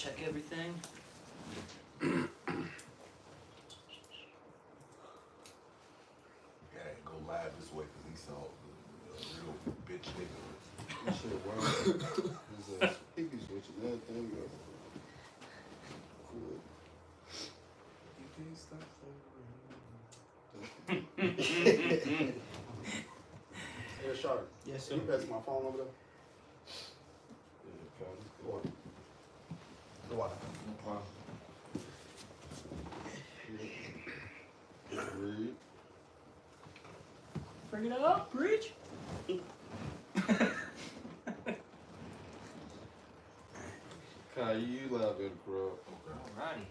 check everything. Yeah, go live this way because he saw a real bitch nigga. This shit wild. His ass picky switching everything up. Cool. You can't stop saying. Hey, Sharp. Yes, sir. Can you pass my phone over there? Yeah, okay. Go on. Go on. No problem. Read. Bring it up, preach. Kai, you loud in the crowd. Alrighty.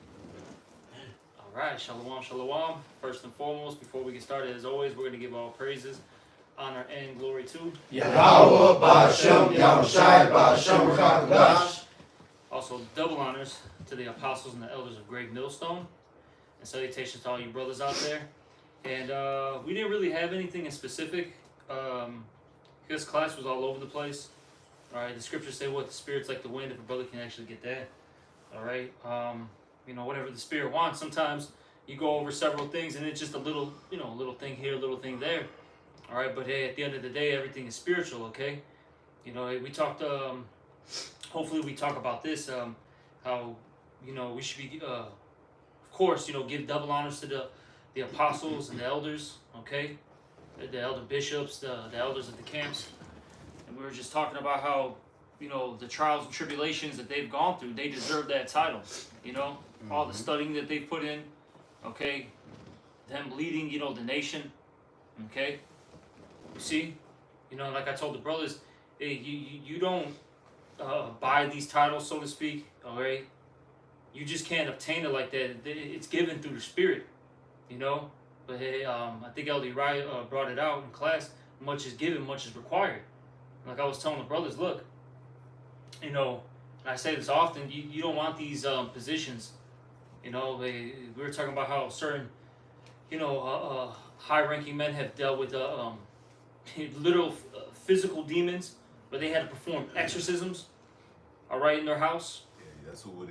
Alright, shalom, shalom. First and foremost, before we get started, as always, we're going to give all praises, honor, and glory to Yahweh Ba'Shem, Yahushai Ba'Shem Chakadash. Also, double honors to the apostles and the elders of Great Millstone. And salutations to all you brothers out there. And we didn't really have anything in specific because class was all over the place. Alright, the scriptures say what the spirit's like the wind, if a brother can actually get that. Alright, you know, whatever the spirit wants. Sometimes you go over several things and it's just a little, you know, a little thing here, a little thing there. Alright, but hey, at the end of the day, everything is spiritual, okay? You know, we talked, hopefully we talk about this, how, you know, we should be, of course, you know, give double honors to the apostles and the elders, okay? The elder bishops, the elders of the camps. And we were just talking about how, you know, the trials and tribulations that they've gone through, they deserve that title, you know? All the studying that they've put in, okay? Them leading, you know, the nation, okay? You see? You know, like I told the brothers, hey, you don't buy these titles, so to speak, alright? You just can't obtain it like that. It's given through the Spirit, you know? But hey, I think Elder Uriah brought it out in class. Much is given, much is required. Like I was telling the brothers, look, you know, and I say this often, you don't want these positions. You know, we were talking about how certain, you know, high-ranking men have dealt with literal physical demons, where they had to perform exorcisms, all right, in their house. Yeah, that's who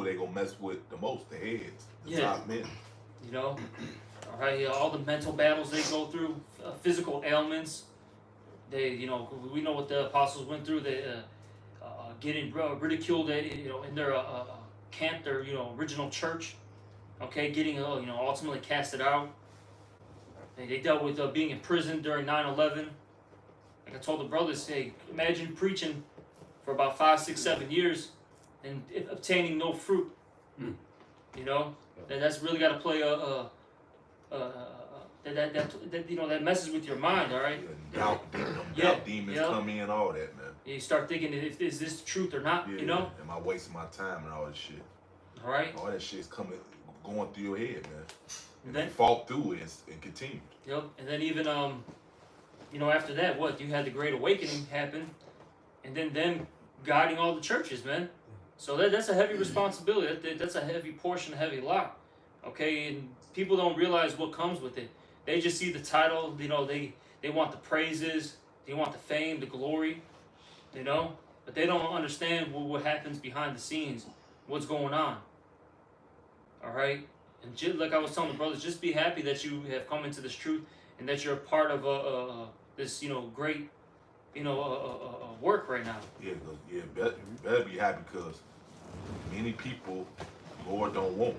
they gonna mess with the most, the heads, the Yeah. top men. You know, all right, all the mental battles they go through, physical ailments. They, you know, we know what the apostles went through. They getting ridiculed, you know, in their camp, their, you know, original church. Okay, getting, you know, ultimately casted out. They dealt with being imprisoned during 9/11. Like I told the brothers, hey, imagine preaching for about 5, 6, 7 years and obtaining no fruit. You know, that's really got to play that you know, that messes with your mind. All right. Doubt demons come in, all that, man. You start thinking, is this the truth or not? Yeah, You know. Am I wasting my time and all that shit? All right. All that shit's going through your head, man. And then they fought through it and continued. Yep. And then even you know, after that, what you had the Great Awakening happen, and then them guiding all the churches, man. So that's a heavy responsibility. That's a heavy portion, a heavy lot. Okay, and people don't realize what comes with it. They just see the title. You know, they want the praises, they want the fame, the glory. You know, but they don't understand what happens behind the scenes, what's going on. All right, and just, like I was telling the brothers, just be happy that you have come into this truth and that you're a part of this, you know, great, you know, work right now. Yeah, better be happy because many people, Lord don't want.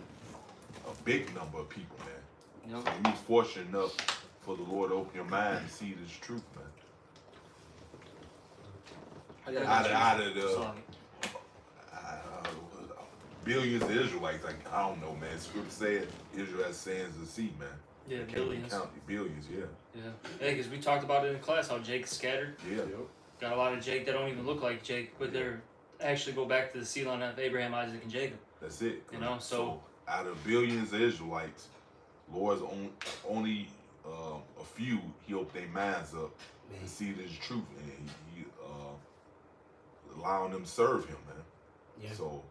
A big number of people, man. Yep. So you're fortunate enough for the Lord to open your mind and see this truth, man. Out of the billions of Israelites, like, I don't know, man. Scripture said Israel has sands of the sea, man. Yeah, Can't billions. count it. Billions, yeah. Yeah, because we talked about it in class how Jake's scattered. Yeah. Yep. Got a lot of Jake that don't even look like Jake, but they're actually go back to the sea line of Abraham, Isaac, and Jacob. That's it. You know, so out of billions of Israelites, Lord's only a few, he opened their minds up to see this truth, and he allowing them to serve him, man. Yeah. So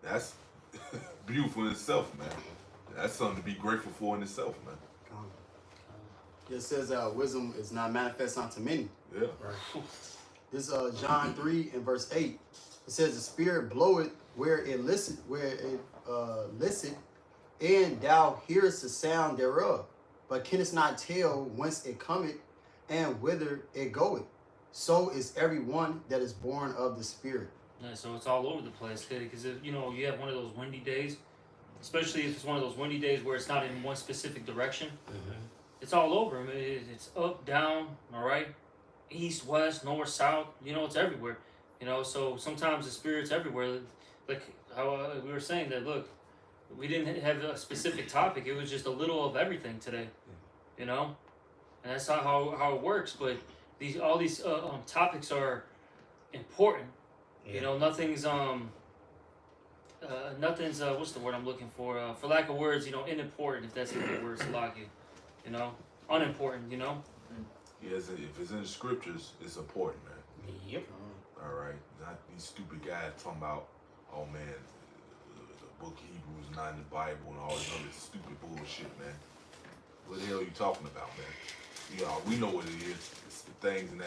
that's beautiful in itself, man. That's something to be grateful for in itself, man. It says wisdom is not manifest unto many. Yeah. This John 3 and verse 8. It says the spirit bloweth where it listeth, and thou hearest the sound thereof, but canst not tell whence it cometh and whither it goeth. So is every one that is born of the Spirit. Yeah, so it's all over the place, because if you have one of those windy days, especially if it's one of those windy days where it's not in one specific direction, it's all over. I mean, it's up, down, all right, east, west, north, south. It's everywhere. So sometimes the Spirit's everywhere. Like how we were saying that. Look, we didn't have a specific topic. It was just a little of everything today. And that's not how it works. But all these topics are important. Nothing's what's the word I'm looking for? For lack of words, unimportant, if that's a good word, Salaki. Unimportant, Yes, if it's in the scriptures, it's important, man. Yep. All right, not these stupid guys talking about, oh man, the book of Hebrews is not in the Bible and all this other stupid bullshit, man. What the hell are you talking about, man? We know what it is. It's the things in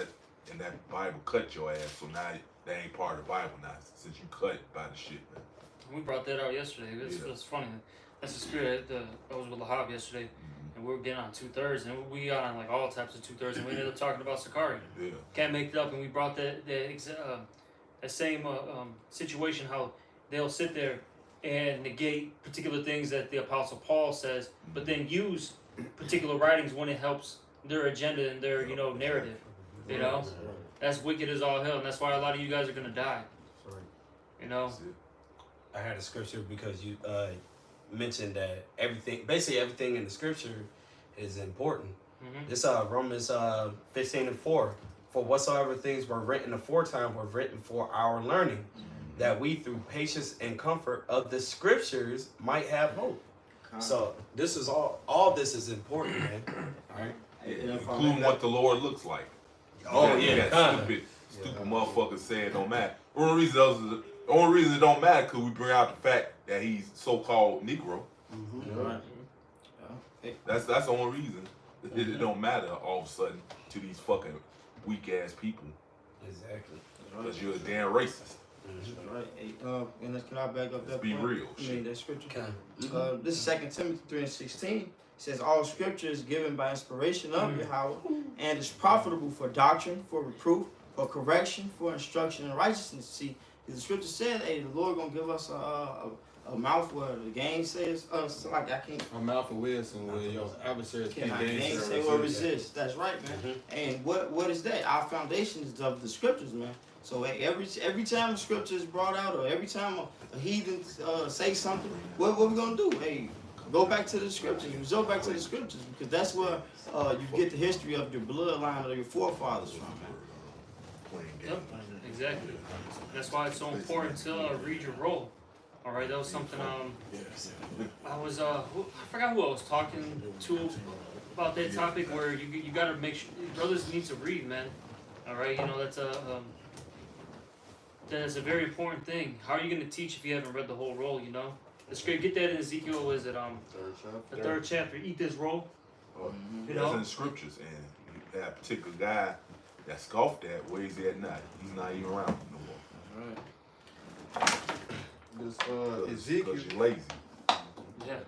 that Bible cut your ass, so now that ain't part of the Bible now, since you cut by the shit, man. We brought that out yesterday. It's funny. That's the spirit. I was with Lahab yesterday, and we were getting on 2/3, and we got on like all types of 2/3, and we ended up talking about Sakari. Yeah. Can't make it up, and we brought that same situation, how they'll sit there and negate particular things that the Apostle Paul says, but then use particular writings when it helps their agenda and their narrative. That's wicked as all hell, and that's why a lot of you guys are gonna die. That's it. I had a scripture because you mentioned that basically everything in the scripture is important. This Romans 15:4. For whatsoever things were written aforetime were written for our learning, that we through patience and comfort of the scriptures might have hope. So this is all this is important, man. All right. Including what the Lord looks like. Oh That stupid motherfucker said it don't matter. The only reason it don't matter because we bring out the fact that he's so-called Negro. That's the only reason it don't matter all of a sudden to these fucking weak ass people. Exactly. Because you're a damn racist. Right. Hey, and can I back up that Be point? real. I mean, that scripture. Okay. This is 2 Timothy 3:16. Says all scripture is given by inspiration of Yahweh and is profitable for doctrine, for reproof, for correction, for instruction in righteousness. See, the scripture said, hey, the Lord gonna give us a mouth where the game says us like I can't. A mouth of wisdom where your adversaries can't Say or resist. That's right, man. And what is that? Our foundation is of the scriptures, man. So every time the scripture is brought out, or every time a heathen say something, what we gonna do? Hey, go back to the scriptures. You go back to the scriptures because that's where you get the history of your bloodline or your forefathers from, man. Yep, exactly. That's why it's so important to read your role. All right, that was something. I was I forgot who I was talking to about that topic where you got to make sure brothers need to read, man. All right, that's a very important thing. How are you going to teach if you haven't read the whole roll? The script, get that in Ezekiel. Was it the third chapter? Eat this roll. That's in the scriptures, and that particular guy that scoffed at, where he's at now. He's not even around no more. This Ezekiel, you're lazy. Yeah.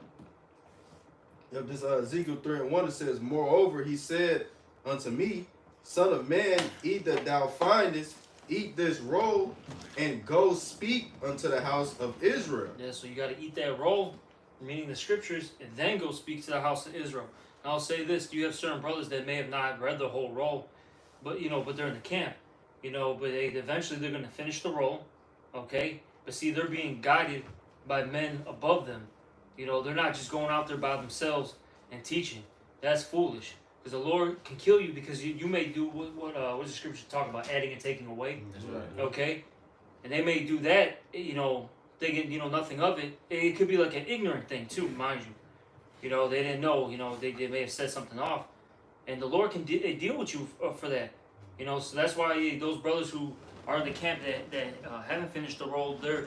Yep, this Ezekiel 3:1 it says, moreover, he said unto me, Son of man, either thou findest, eat this roll, and go speak unto the house of Israel. Yeah. So you got to eat that roll, meaning the scriptures, and then go speak to the house of Israel. And I'll say this: you have certain brothers that may have not read the whole roll, but but they're in the camp, but eventually they're gonna finish the roll, okay? But see, they're being guided by men above them. They're not just going out there by themselves and teaching. That's foolish. Because the Lord can kill you because you may do what does the scripture talk about? Adding and taking away. That's right. Okay? And they may do that, thinking, nothing of it. It could be like an ignorant thing too, mind you. They didn't know, they may have said something off. And the Lord can deal with you for that. So that's why those brothers who are in the camp that haven't finished the roll, they're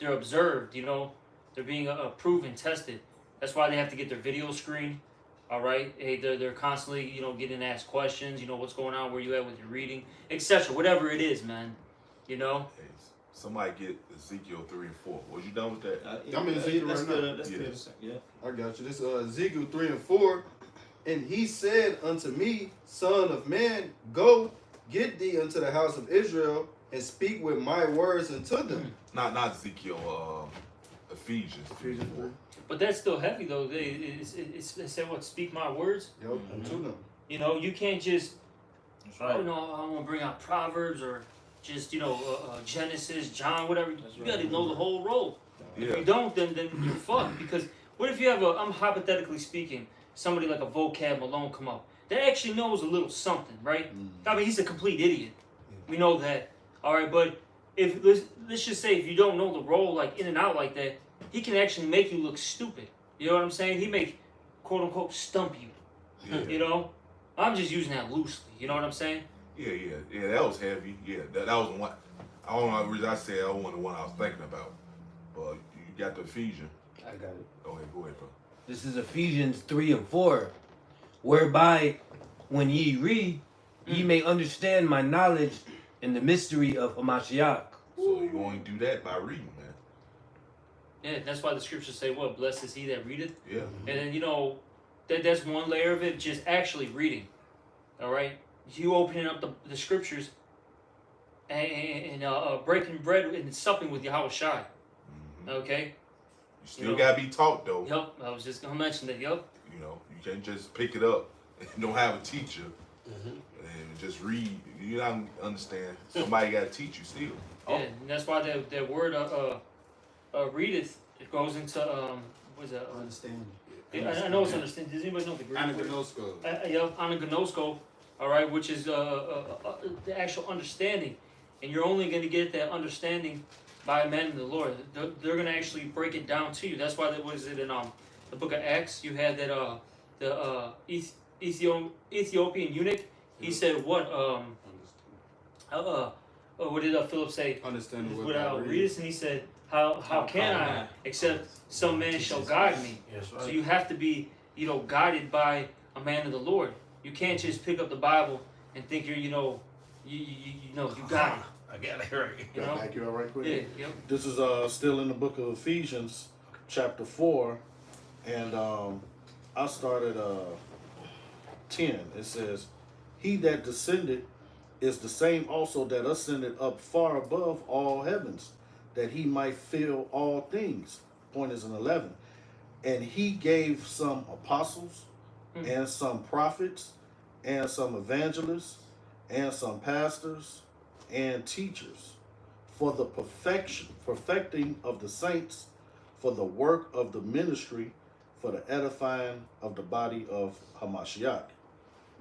observed, they're being approved and tested. That's why they have to get their video screen, All right, hey, they're constantly, you know, getting asked questions. You know, what's going on, where you at with your reading, etc. Whatever it is, man. You know. Hey, somebody get Ezekiel 3 and 4. Was you done with that? I'm in Ezekiel That's right good. now. That's Yeah. good. Yeah. I got you. This Ezekiel 3 and 4. And he said unto me, Son of man, go get thee unto the house of Israel and speak with my words unto them. Not Ezekiel. Ephesians 3 and 4. But that's still heavy though. It said what? Speak my words. Yep, unto them. You know, you can't just. That's Oh right. no, I want to bring out Proverbs or just, you know, Genesis, John, whatever. That's You right. got to know the whole roll. If Yeah. you don't, then you're fucked. Because what if you have I'm hypothetically speaking, somebody like a Vocab Malone come up that actually knows a little something, right? I mean, he's a complete idiot. We know that. All right, but if let's just say if you don't know the role like in and out like that, he can actually make you look stupid. You know what I'm saying? He make quote unquote stump you. Yeah. You know, I'm just using that loosely. You know what I'm saying? Yeah. That was heavy. Yeah, that was the one. I don't know the reason I said that wasn't the one I was thinking about. But you got the Ephesians. I got it. Go ahead, bro. This is Ephesians 3 and 4. Whereby, when ye read, ye may understand my knowledge in the mystery of Hamashiach. So you only do that by reading, man. Yeah, that's why the scriptures say what? Blessed is he that readeth. Yeah. And then, you know, that's one layer of it, just actually reading. All right? You opening up the scriptures and breaking bread and supping with Yahweh Shai. Okay? You still You know. gotta be taught though. Yep, I was just going to mention that. Yep. You know, you can't just pick it up. You don't have a teacher and just read. You don't understand. Somebody gotta teach you still. Yeah, and that's why that word readeth, it goes into, what is that? Understand. I know it's understand. Does anybody know the Greek word? Anagnosko. Yeah, anagnosko, all right, which is the actual understanding, and you're only going to get that understanding by a man in the Lord. They're going to actually break it down to you. That's why what is it in the book of Acts? You had that the Ethiopian eunuch. He said what what did Philip say? Understand what Without God readers, and he said, how can I except some man shall guide me? That's right. So you have to be, you know, guided by a man of the Lord. You can't just pick up the Bible and think you're, you know, you got it. I got it right. You know? Back you all right quick. Yeah, yep. This is still in the book of Ephesians, chapter 4, and I started 10. It says, "He that descended is the same also that ascended up far above all heavens, that he might fill all things." Point is in 11. "And he gave some apostles, and some prophets, and some evangelists, and some pastors, and teachers, for the perfecting of the saints, for the work of the ministry, for the edifying of the body of Hamashiach."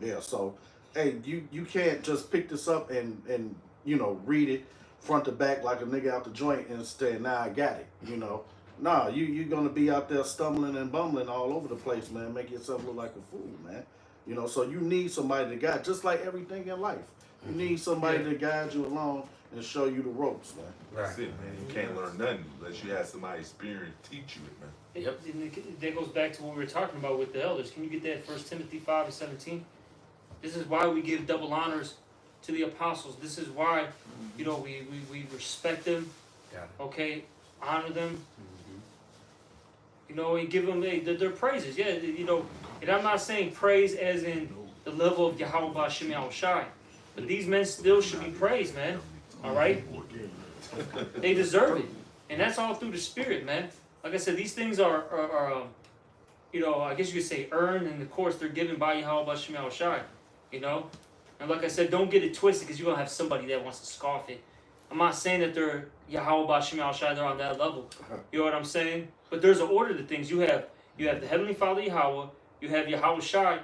Yeah, so hey, you can't just pick this up and you know read it front to back like a nigga out the joint and say, "Nah, I got it." You know, nah, you're gonna be out there stumbling and bumbling all over the place, man. Make yourself look like a fool, man. You know, so you need somebody to guide, just like everything in life. You need somebody to guide you along and show you the ropes, man. That's it, man. You can't learn nothing unless you have somebody experienced teach you it, man. Yep. That goes back to what we were talking about with the elders. Can you get that 1 Timothy 5 and 17? This is why we give double honors to the apostles. This is why, you know, we respect them. Got it. Okay, honor them. You know, and give them their praises. Yeah, you know, and I'm not saying praise as in the level of Yahweh B'Shem Yahweh Shai, but these men still should be praised, man. All right, they deserve it, and that's all through the Spirit, man. Like I said, these things are you know, I guess you could say earned, and of course they're given by Yahweh B'Shem Yahweh Shai. You know, and like I said, don't get it twisted because you're gonna have somebody that wants to scoff it. I'm not saying that they're Yahweh B'Shem Yahweh Shai, they're on that level. You know what I'm saying? But there's an order to things. You have the Heavenly Father Yahweh, you have Yahweh Shai,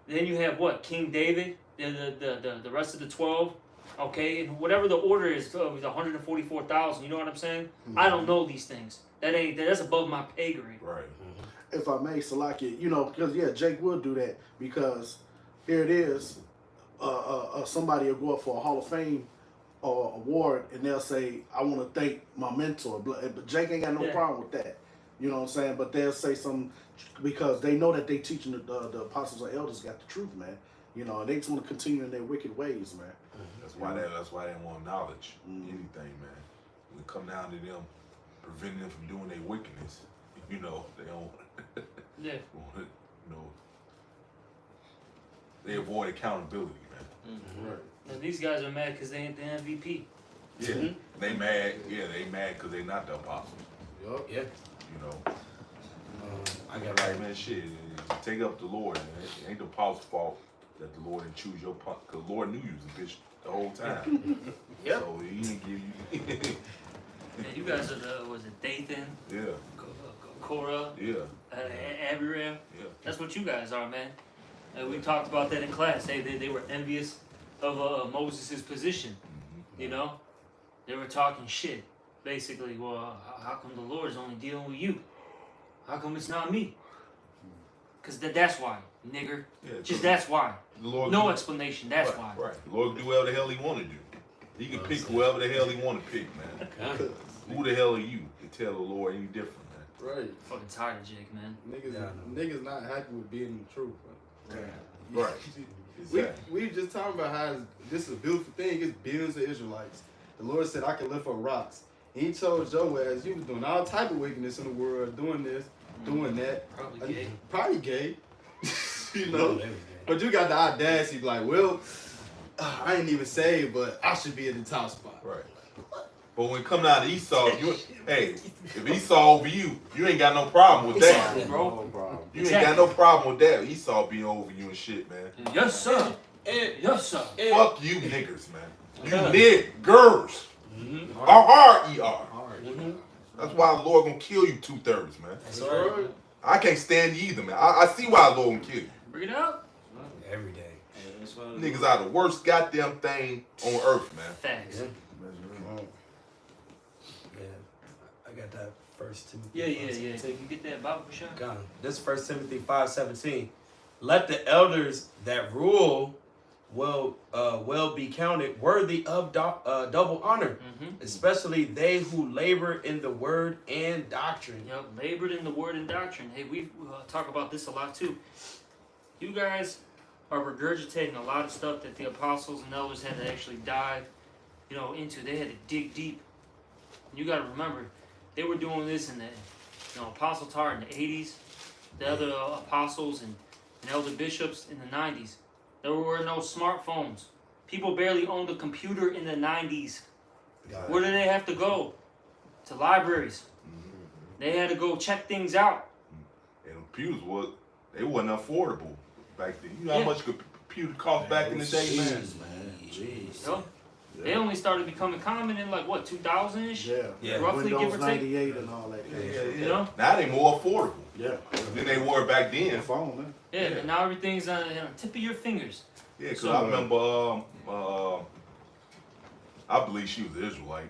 then you have what? King David, the rest of the 12, okay? And whatever the order is of the 144,000, you know what I'm saying? I don't know these things. That's above my pay grade. Right. If I may, Salaki, you know, because yeah, Jake would do that because here it is, somebody will go up for a Hall of Fame or award and they'll say, "I want to thank my mentor," but Jake ain't got no Yeah. problem with that. You know what I'm saying? But they'll say some because they know that they teaching the apostles and elders got the truth, man. You know, and they just want to continue in their wicked ways, man. That's why they want knowledge. Anything, man. When it come down to them, preventing them from doing their wickedness, you know, they don't. Yeah. You know, they avoid accountability, man. Right. And these guys are mad because they ain't the MVP. Yeah, they mad. Yeah, they mad because they not the apostles. Yup. Yeah. You know, I got like man, shit. Take up the Lord, man. It ain't the apostles' fault that the Lord didn't choose your part, because the Lord knew you was a bitch the whole time. Yep. So he didn't give you. Man, you guys are the, was it Dathan, Yeah, Korah, yeah, Abiram? yeah. That's what you guys are, man. And we talked about that in class. They were envious of Moses' position. You know, they were talking shit. Basically, well, how come the Lord's only dealing with you? How come it's not me? Cause that's why, nigger. Yeah, Just that's why. the Lord No do- explanation. That's right, why. Right. The Lord can do whatever the hell he want to do. He can pick whoever the hell he want to pick, man. Who the hell are you to tell the Lord any different, man? Right. Fucking tired of Jake, man. Niggas not happy with being in the truth. Man. Right. We Exactly. just talking about how this is a beautiful thing. It's billions of Israelites. The Lord said, I can lift up rocks. He told Joaz, you was doing all type of wickedness in the world, doing this, doing that. Probably gay. Probably gay. You know? But you got the audacity to be like, well, I ain't even saved, but I should be in the top spot. Right. But when it come down to Esau, hey, if Esau over you, you ain't got no problem with that. Exactly, bro. You ain't got no problem with that. Esau being over you and shit, man. Yes, sir. Yes, sir. Fuck you niggers, man. You niggers. R-R-E-R. That's why the Lord gonna kill you 2/3, man. That's right. I can't stand you either, man. I see why the Lord gonna kill you. Bring it up. Every day. Niggas are the worst goddamn thing on earth, man. Facts. Yeah. I got that First Timothy. Yeah. You get that Bible shot? Gone. This 1 Timothy 5:17. Let the elders that rule well be counted worthy of double honor, especially they who labor in the word and doctrine. Yep, labored in the word and doctrine. Hey, we talk about this a lot too. You guys are regurgitating a lot of stuff that the apostles and elders had to actually dive, into. They had to dig deep. You got to remember, they were doing this in the, Apostle Tar in the 80s, the other apostles and elder bishops in the 90s. There were no smartphones. People barely owned a computer in the 90s. Where did they have to go? To libraries. They had to go check things out. And computers they wasn't affordable back then. You know how much a computer cost back in the day, man? Yup. They only started becoming common in 2000-ish? Yeah. Roughly, Windows give or take. 98 and all that kind of shit. You know? Now they more affordable Yeah. than they were back then. Phone, man. Yeah, and now everything's on the tip of your fingers. Yeah, because So- I remember, I believe she was an Israelite,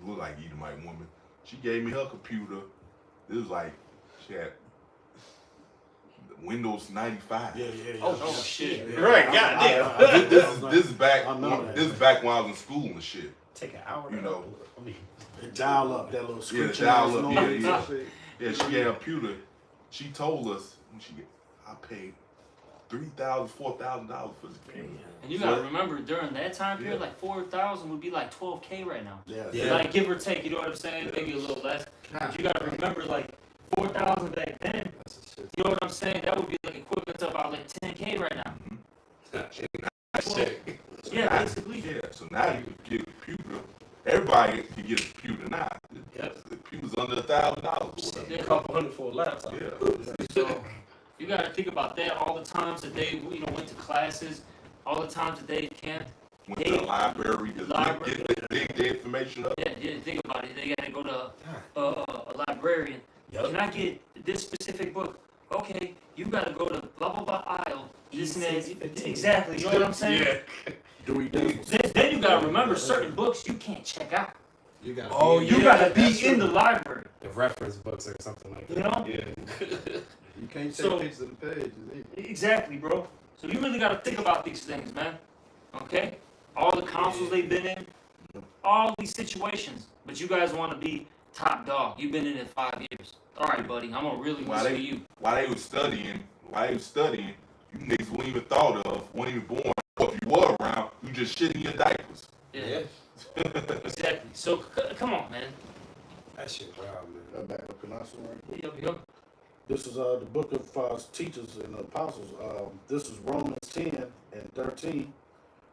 looked like an Edomite woman. She gave me her computer. It was like, she had Windows 95. Yeah. Oh, shit. Yeah. Right, goddamn. This is back. I know that. This is back when I was in school and shit. Take an hour. You know. They dial up that little Yeah, scripture. dial up. noise. Yeah, she had a computer. She told us when I paid $3,000, $4,000 for this computer. And you gotta remember, during that time period, 4,000 would be like 12K right now. Yeah. Like, give or take, you know what I'm saying? Maybe a little less. But you gotta remember, 4,000 back then, you know what I'm saying? That would be equivalent to about 10K right now. Yeah, basically. Yeah, so now you can get a computer. Everybody can get a computer now. The computer's under $1,000 or whatever. A couple hundred for a laptop. Yeah. So, you gotta think about that. All the times that they, went to classes, all the times that they camped. Went to the library to dig the information up. Yeah, think about it. They gotta go to a librarian. Can I get this specific book? Okay, you gotta go to blah blah blah aisle. This and that. Exactly. You know what I'm saying? Then you gotta remember certain books you can't check out. You got. Oh, You gotta be in the library. The reference books or something like that. You know? Yeah. You can't take So- pictures of the pages either. Exactly, bro. So you really gotta think about these things, man. Okay? All the councils they've been in, all these situations. But you guys wanna be top dog. You've been in it 5 years. All right, buddy. I'm gonna really Why listen they- to you. While they was studying, you niggas weren't even thought of, weren't even born. Or if you were around, you just shitting your diapers. Yeah, exactly. So come on, man. That shit wild, man. Back up, can I say right quick? Yep. This is the book of teachers and apostles. This is Romans 10 and 13.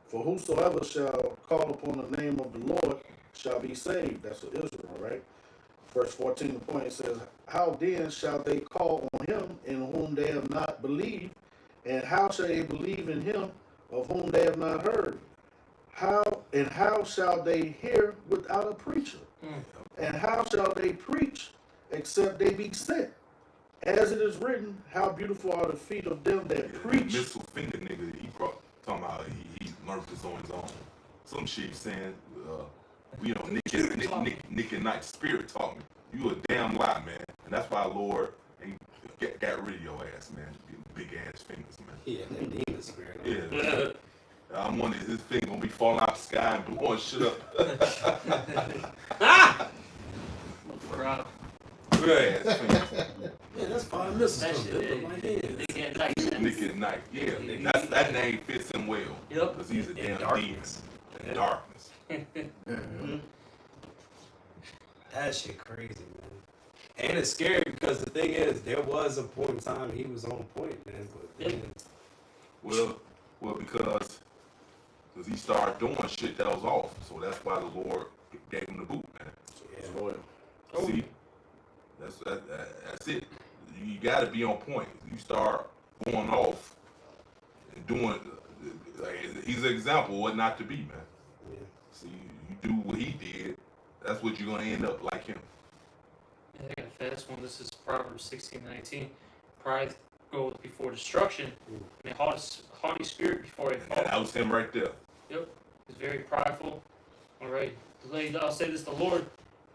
For whosoever shall call upon the name of the Lord shall be saved. That's of Israel, right? Verse 14, the point, it says, how then shall they call on him in whom they have not believed? And how shall they believe in him of whom they have not heard? How shall they hear without a preacher? And how shall they preach except they be sent? As it is written, how beautiful are the feet of them that preach. Missile finger nigga, he brought talking about he learned this on his own. Some shit saying, Nick and Night spirit taught me. You a damn lie, man. And that's why Lord ain't got rid of your ass, man. Big ass fingers, man. Yeah, that demon spirit. Yeah. I'm wondering, is this thing gonna be falling out the sky and blowing shit up? Crap. Big ass fingers. Yeah, that's fine. This That is shit. good. My head. They get like Nick at Night, yeah. That name fits him well. Yep. Because he's a damn demon. darkness. In darkness. That shit crazy, man. And it's scary because the thing is, there was a point in time he was on point, man. But then, Well, because he started doing shit that was off. So that's why the Lord gave him the boot, man. yeah. See? That's it. You gotta be on point. You start going off and doing, like, he's an example of what not to be, man. Yeah. See, you do what he did, that's what you're gonna end up like him. Yeah, I got a fast one. This is Proverbs 16:19. Pride goes before destruction, and a haughty spirit before a And fall. that was him right there. He's very prideful. All right. I'll say this: the Lord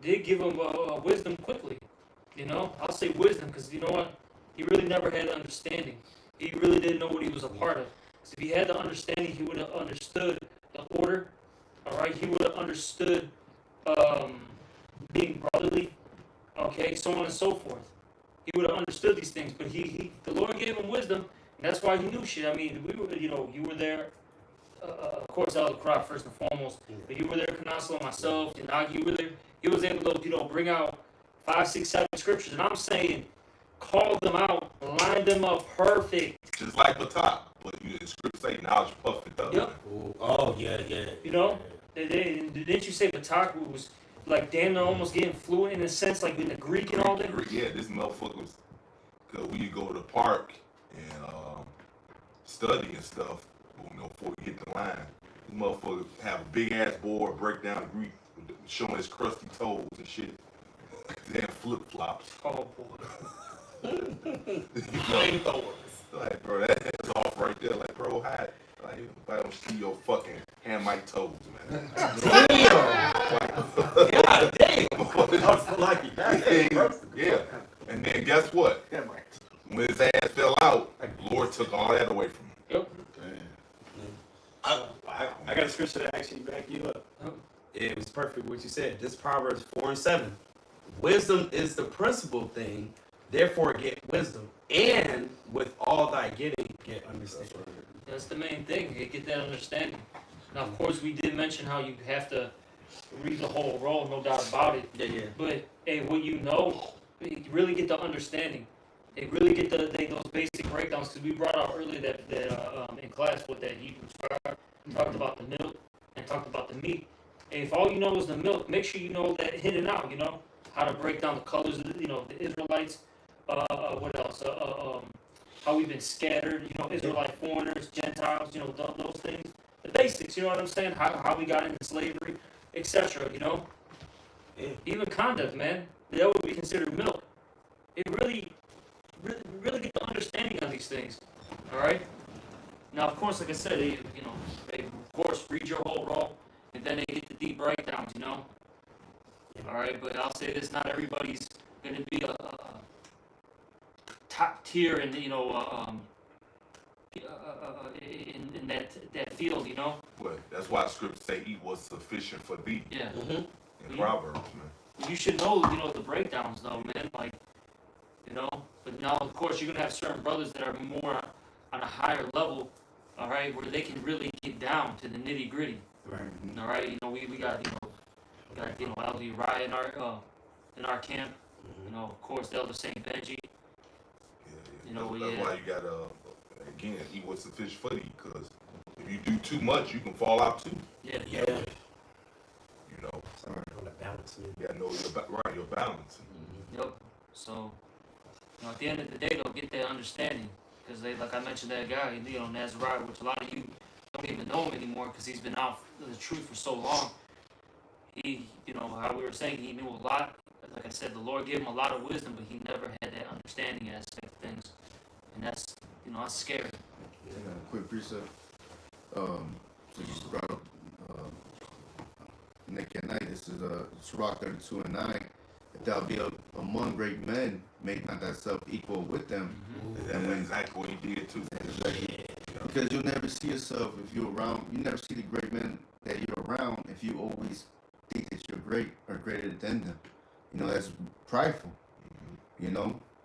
did give him wisdom quickly. You know, I'll say wisdom because you know what? He really never had understanding. He really didn't know what he was a part of. So if he had the understanding, he would have understood the order. All right. He would have understood being brotherly. Okay, so on and so forth. He would have understood these things, but the Lord gave him wisdom, and that's why he knew shit. I mean, you were there. Of course, Elder Crop first and foremost, but you were there, Canaslo, myself, Yanagi, you were there. He was able to, bring out 5, 6, 7 scriptures, and I'm saying, call them out, line them up perfect. Just like Batak. But the script say knowledge puffed it up. Yep. Man. Ooh, oh, yeah. You know, didn't you say Batak was like damn near almost getting fluent in a sense, like in the Greek and all that? Yeah, this motherfucker was, cause we could go to the park and study and stuff, before we hit the line. This motherfucker have a big ass board, break down Greek, showing his crusty toes and shit. Damn flip flops. Oh boy. Like, bro, that's off right there. Like, bro, how? Like, if I don't see your fucking hand mic toes, man. God damn. Yeah. And then guess what? When his ass fell out, Lord took all that away from him. Yep. I got a scripture to actually back you up. It was perfect what you said. This Proverbs 4:7. Wisdom is the principal thing, therefore get wisdom. And with all thy getting, get understanding. That's the main thing. You get that understanding. Now, of course, we did mention how you have to read the whole roll, no doubt about it. Yeah. But hey, what you you really get the understanding. They really get those basic breakdowns because we brought out earlier that in class with that Hebrews 5 talked about the milk and talked about the meat. And if all you know is the milk, make sure you know that in and out. You know how to break down the colors of the Israelites. What else? How we've been scattered. Israelite foreigners, Gentiles. Those things. The basics. You know what I'm saying? How we got into slavery, etc. Yeah. Even conduct, man. That would be considered milk. It really get the understanding of these things. All right. Now, of course, like I said, they of course read your whole roll, and then they get the deep breakdowns. All right, but I'll say this: not everybody's going to be a top tier in in that field. But that's why the scripture say he was sufficient for thee Yeah. in Proverbs, man. you should know, the breakdowns though, man. Like, but now of course you're gonna have certain brothers that are more on a higher level, all right, where they can really get down to the nitty gritty. Right. All right, we got Elder Uriah in our camp. Of course the Elder Saint Benji. That's why you gotta again eat what's the fish for you, because if you do too much, you can fall out too. Yeah. Sorry, on the balance. You gotta know your balance. Yep. So, at the end of the day, they'll get that understanding, because like I mentioned, that guy, Nazariah, which a lot of you don't even know him anymore, because he's been out of the truth for so long. He, how we were saying, he knew a lot. Like I said, the Lord gave him a lot of wisdom, but he never had that understanding aspect of things, and that's scary. Yeah, quick precept. So you brought up Nick at night. This is Sirach 32:9. If thou be among great men, make not thyself equal with them. That's exactly what he did too. Exactly. Because you'll never see yourself if you're around. You never see the great men that you're around if you always think that you're great or greater than them. That's prideful. And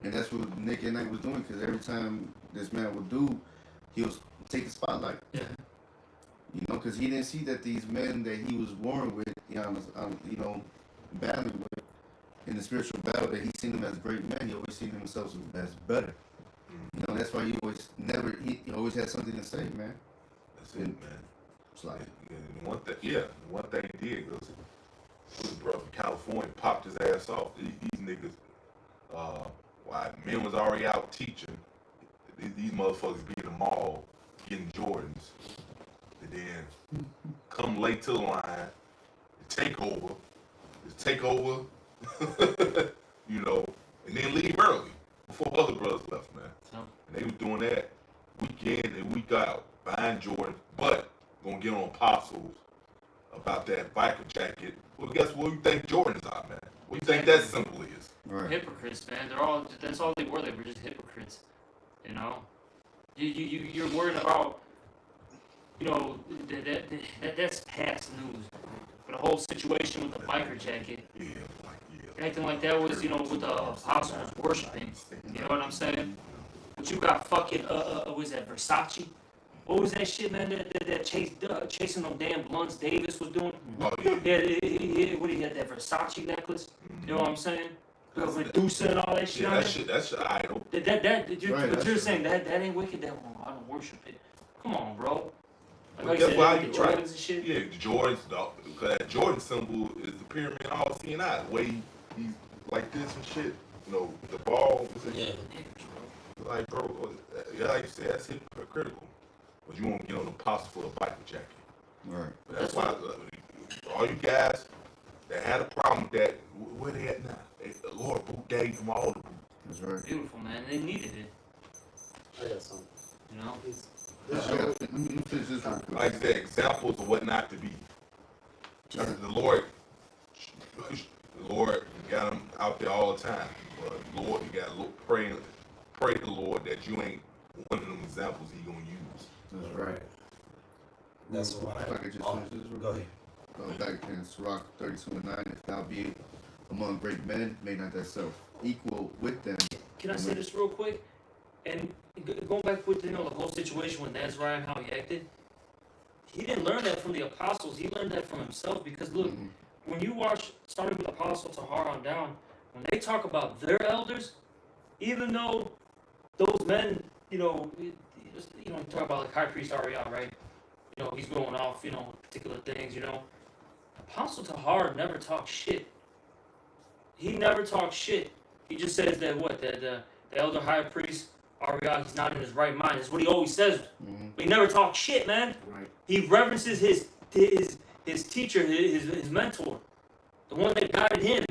that's what Nick at night was doing. Because every time this man would do, he was take the spotlight. Yeah. Because he didn't see that these men that he was warring with, battling with in the spiritual battle, that he seen them as great men. He always seen himself as better. That's why he always had something to say, man. That's it, man. It's like, one thing he did was his brother from California popped his ass off. These niggas, while men was already out teaching, these motherfuckers be in the mall getting Jordans, and then come late to the line, take over, and then leave early before other brothers left, man. And they was doing that week in and week out, buying Jordans, but gonna get on apostles about that biker jacket. Well, guess what you think Jordans are, man? What do you think that symbol is? right. Hypocrites, man. That's all they were. They were just hypocrites. You're worried about, that's past news. But the whole situation with the biker jacket, acting like that was, what the apostle was worshiping. You know what I'm saying? But you got fucking, what was that, Versace? What was that shit, man? That chasing them damn blunts Davis was doing. Oh yeah. What he had, that Versace necklace. You know what I'm saying? Medusa and all that shit. Yeah, that's your idol. You're saying that ain't wicked. I don't worship it. Come on, bro. Like That's why the you Jordans right. and shit. Yeah, the Jordans, because that Jordan symbol is the pyramid all seeing eye. The way he's like this and shit. The ball. Yeah. Like, bro, like you said, that's hypocritical. But you won't get on the apostle for a biker jacket. Right. But that's why all you guys that had a problem with that, where they at now? The Lord gave them all the boot. That's right. Beautiful, man. They needed it. I got something. Let me finish this real quick. Like I said, examples of what not to be. The Lord got them out there all the time. But Lord, you got to pray to the Lord that you ain't one of them examples he gonna use. That's right. That's why. If I could just finish this real Go quick. ahead. Back in Sirach 32:9, if thou be among great men, make not thyself equal with them. Can I say this real quick? And going back with the whole situation with Nazariah and how he acted, he didn't learn that from the apostles. He learned that from himself. Because look, when you watch, starting with the apostle to hard on down, when they talk about their elders, even though those men, you talk about like High Priest Ariel, right? He's going off, particular things, Apostle Tahar never talks shit. He never talks shit. He just says that the elder high priest Ariel, he's not in his right mind. That's what he always says. But he never talks shit, man. Right. He reverences his teacher, his mentor, the one that guided him.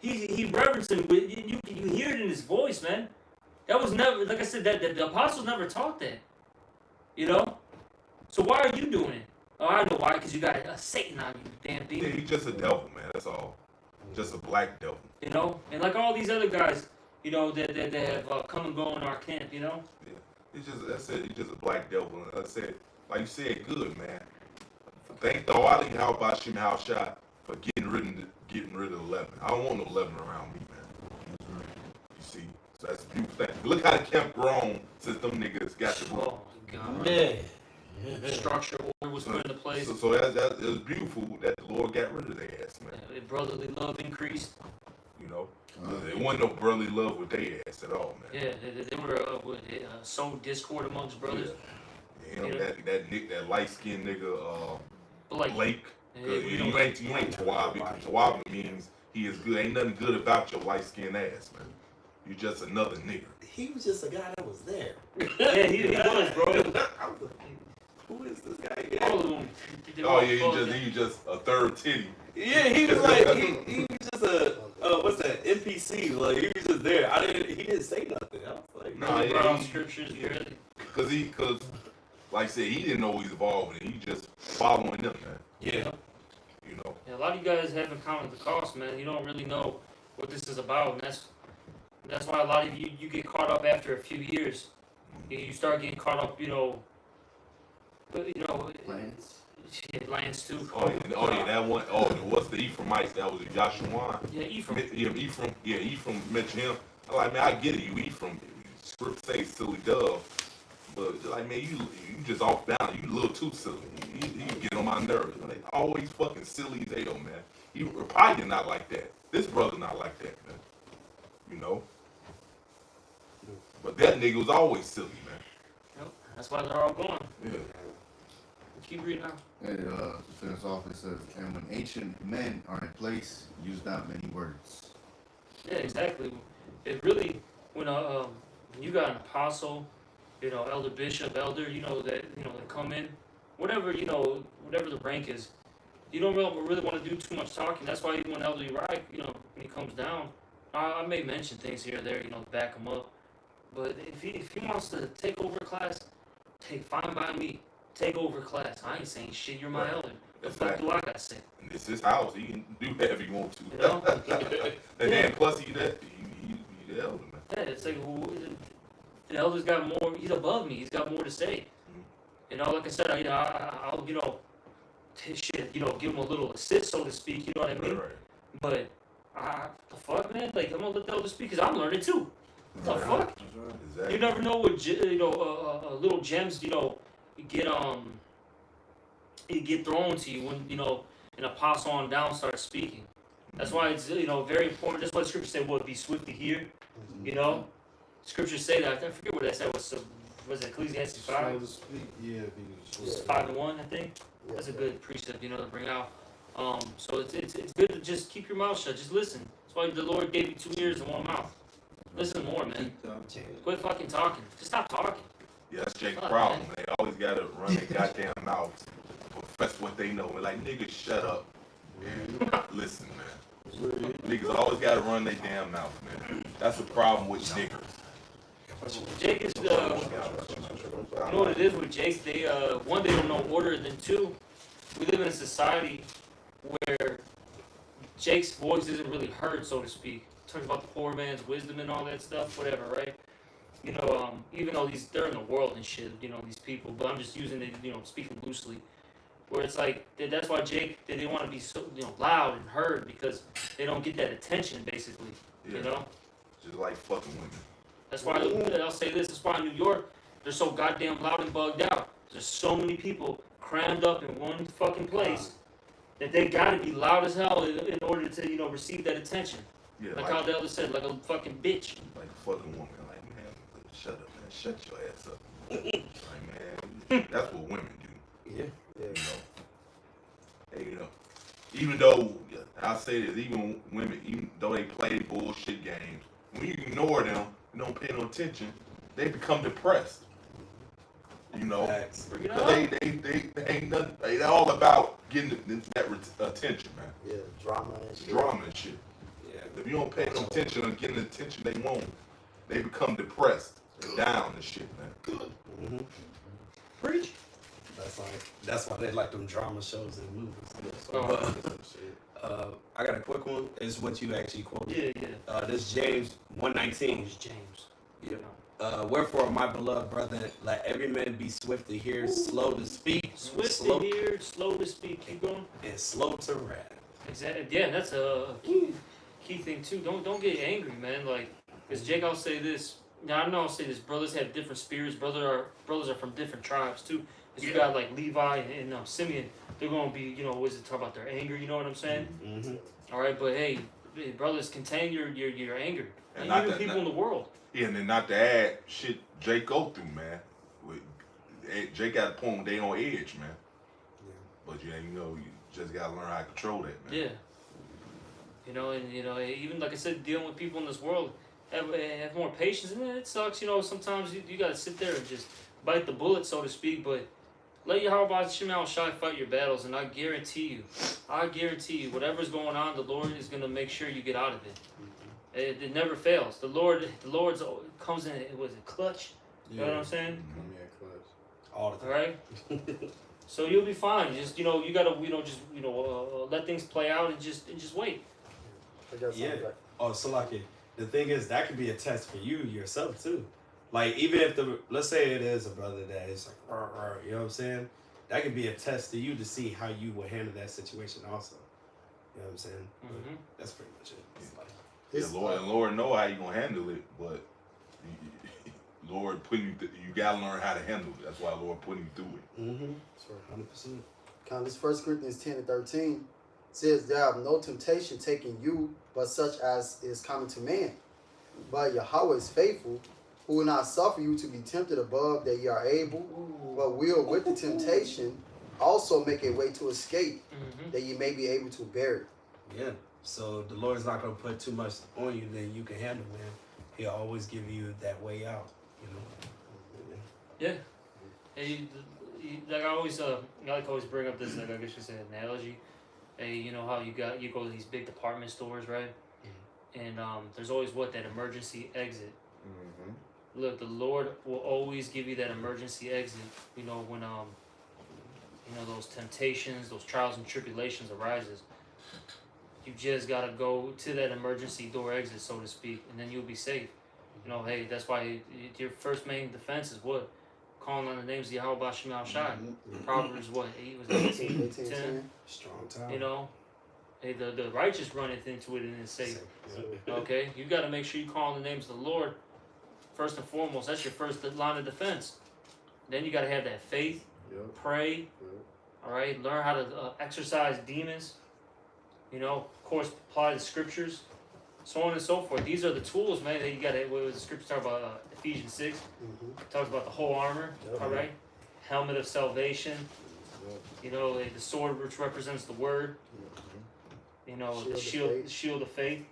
He reverences him. You hear it in his voice, man. That was never, like I said, that the apostles never taught that. So why are you doing it? Oh, I know why. Because you got a Satan on you, damn Yeah, thing. he's just a devil, man. That's all. Just a black devil. And like all these other guys, that have come and go in our camp, Yeah. It's just, that's it. He's just a black devil. And I said, like you said, good, man. Thank the Ali How Bashim How Shot for for getting rid of leaven. I don't want no leaven around me, man. You see, so that's a beautiful thing. Look how the camp grown since them niggas got the Oh God. Man. Structure order was put into place. So that it was beautiful that the Lord got rid of their ass, man. Brotherly love increased. You know, there wasn't no brotherly love with their ass at all, man. Yeah, they were sowing discord amongst brothers. Yeah. Him, that light skinned nigga, Blake. Blake. Yeah, Cause you ain't Tawabi, because Tawabi means he is good. Ain't nothing good about your light skinned ass, man. You just another nigga. He was just a guy that was there. Yeah, he was, bro. Who is this guy? All of them. Oh yeah, he just a third titty. Yeah, he was like he was just a what's that, NPC? Like he was just there. He didn't say nothing. I was like, Nah, brought out he- scriptures, really. Cause like I said, he didn't know he was involved in it. He just following them, man. yeah. You know. Yeah, a lot of you guys haven't counted the cost, man. You don't really know what this is about, and that's why a lot of you get caught up after a few years. You start getting caught up, Plans. Lance too. Oh yeah, that one. Oh, what's the Ephraimites? That was Yashuan. Yeah, Ephraim. Ephraim mentioned him. I'm like, man, I get it, you Ephraim. Script say silly dove, but like, man, you just off balance. You a little too silly. You get on my nerves. Like, always fucking silly as hell, man. You probably not like that. This brother not like that, man. You know. But that nigga was always silly, man. Yep, that's why they're all gone. Yeah. Keep reading now. To finish off, it says, and when ancient men are in place, use not many words. Yeah, exactly. It really, when you got an apostle, elder, bishop, elder, that come in, whatever the rank is, you don't really want to do too much talking. That's why even when Elder Uriah, when he comes down, I may mention things here or there, to back him up. But if he wants to take over class, fine by me. Take over class. I ain't saying shit. You're my Right. elder. The fuck do I gotta say? And it's his house. He can do whatever he wants to. You know? And then plus he the elder, man. Yeah, it's like the elder's got more. He's above me. He's got more to say. Like I said, I'll shit, give him a little assist, so to speak. You know what I mean? Right. But the fuck, man. Like I'm gonna let the elder speak because I'm learning too. What the fuck? Exactly. You never know what little gems get thrown to you when an apostle on down starts speaking. That's why it's very important. That's why the scriptures say, "Be swift to hear." Scriptures say that. I forget what that said. Was it Ecclesiastes 5? So to speak, yeah, It's 5:1, I think. That's a good precept, to bring out. So it's good to just keep your mouth shut. Just listen. That's why the Lord gave you 2 ears and 1 mouth. Listen more, man. Quit fucking talking. Just stop talking. Yeah, that's Jake's Fuck, problem. man. They always gotta run their goddamn mouths. Profess what they know. And like, niggas, shut up. And listen, man. Niggas always gotta run their damn mouth, man. That's the problem with niggas. Jake is you know what it is with Jake? They one, they don't know order, and then 2, we live in a society where Jake's voice isn't really heard, so to speak. Talks about the poor man's wisdom and all that stuff, whatever, right? Even though they're in the world and shit, these people, but I'm just using it, speaking loosely. Where it's like, that's why Jake, they want to be so, loud and heard because they don't get that attention, basically, Yeah. Just like fucking women. That's why, I'll say this, that's why in New York, they're so goddamn loud and bugged out. There's so many people crammed up in one fucking place that they gotta be loud as hell in order to, receive that attention. Yeah, Like how the elder said, like a fucking bitch. like a fucking woman. Like, man, shut up, man. Shut your ass up. Like, man, that's what women do. Yeah. Hey, even though, I say this, even women, even though they play bullshit games, when you ignore them and don't pay no attention, they become depressed. Facts. Bring it Cause up. they ain't nothing. They all about getting that attention, man. Yeah, drama and shit. Drama and shit. Yeah. If you don't pay no attention or getting the attention they want, they become depressed and down and shit, man. Preach. That's why they like them drama shows and movies. Oh. I got a quick one. It's what you actually quoted. Yeah. This is James 1:19. It's James. Yeah. Wherefore, my beloved brethren, let every man be swift to hear, slow to speak, Swift slow to hear, slow to speak. Keep going. and slow to wrath. Exactly. Yeah, that's a key thing too. Don't get angry, man. Like, because Jake, I'll say this. Now I know I'll say this. Brothers have different spirits. Brothers are from different tribes too. Because you got like Levi and Simeon. They're gonna be, what is it? Talk about their anger. You know what I'm saying? Mm-hmm. All right, but hey, brothers, contain your anger. And And not even that- people not- in the world. Yeah, and then not to add shit Jake go through, man. Jake got a point when they on edge, man. But you just gotta learn how to control that, man. Yeah. And even like I said, dealing with people in this world, have more patience. And it sucks, sometimes you gotta sit there and just bite the bullet, so to speak. But let Yahweh Shema Shai fight your battles, and I guarantee you, whatever's going on, the Lord is gonna make sure you get out of it. It never fails. The Lord's comes in. Was it clutch? You know what I'm saying? All the All time. right. So you'll be fine. Just you gotta let things play out and just wait. I guess Yeah. Oh, so like the thing is that could be a test for you yourself too. Like even if let's say it is a brother that is like, you know what I'm saying? That could be a test to you to see how you will handle that situation also. You know what I'm saying? Mhm. That's pretty much it. It's like, Lord know how you gonna handle it, but Lord putting you, you gotta learn how to handle it. That's why Lord putting you through it. mm-hmm. 100%. Kind of this 1 Corinthians 10 and 13 says, there have no temptation taken you, but such as is common to man. But Yahweh is faithful, who will not suffer you to be tempted above that ye are able, but will with the temptation also make a way to escape, that ye may be able to bear it. Yeah. So the Lord's not gonna put too much on you that you can handle, man. He'll always give you that way out, Yeah. Hey, like I always bring up this, like I guess you say analogy. Hey, you know how you go to these big department stores, right? And there's always that emergency exit. Look, the Lord will always give you that emergency exit. When those temptations, those trials and tribulations arises. You just gotta go to that emergency door exit, so to speak, and then you'll be safe. Hey, that's why your first main defense is what? Calling on the names of Yahweh Shema Shai. Proverbs 8 was 18, 10. Strong time. Hey, the righteous runneth into it and is safe. Okay, you got to make sure you call on the names of the Lord first and foremost. That's your first line of defense. Then you got to have that faith. Pray. All right, learn how to exorcise demons. Of course, apply the scriptures, so on and so forth. These are the tools, man. That you got to. What was the scripture talk about? Ephesians 6 talks about the whole armor. All right, helmet of salvation. The sword which represents the word. The shield of faith.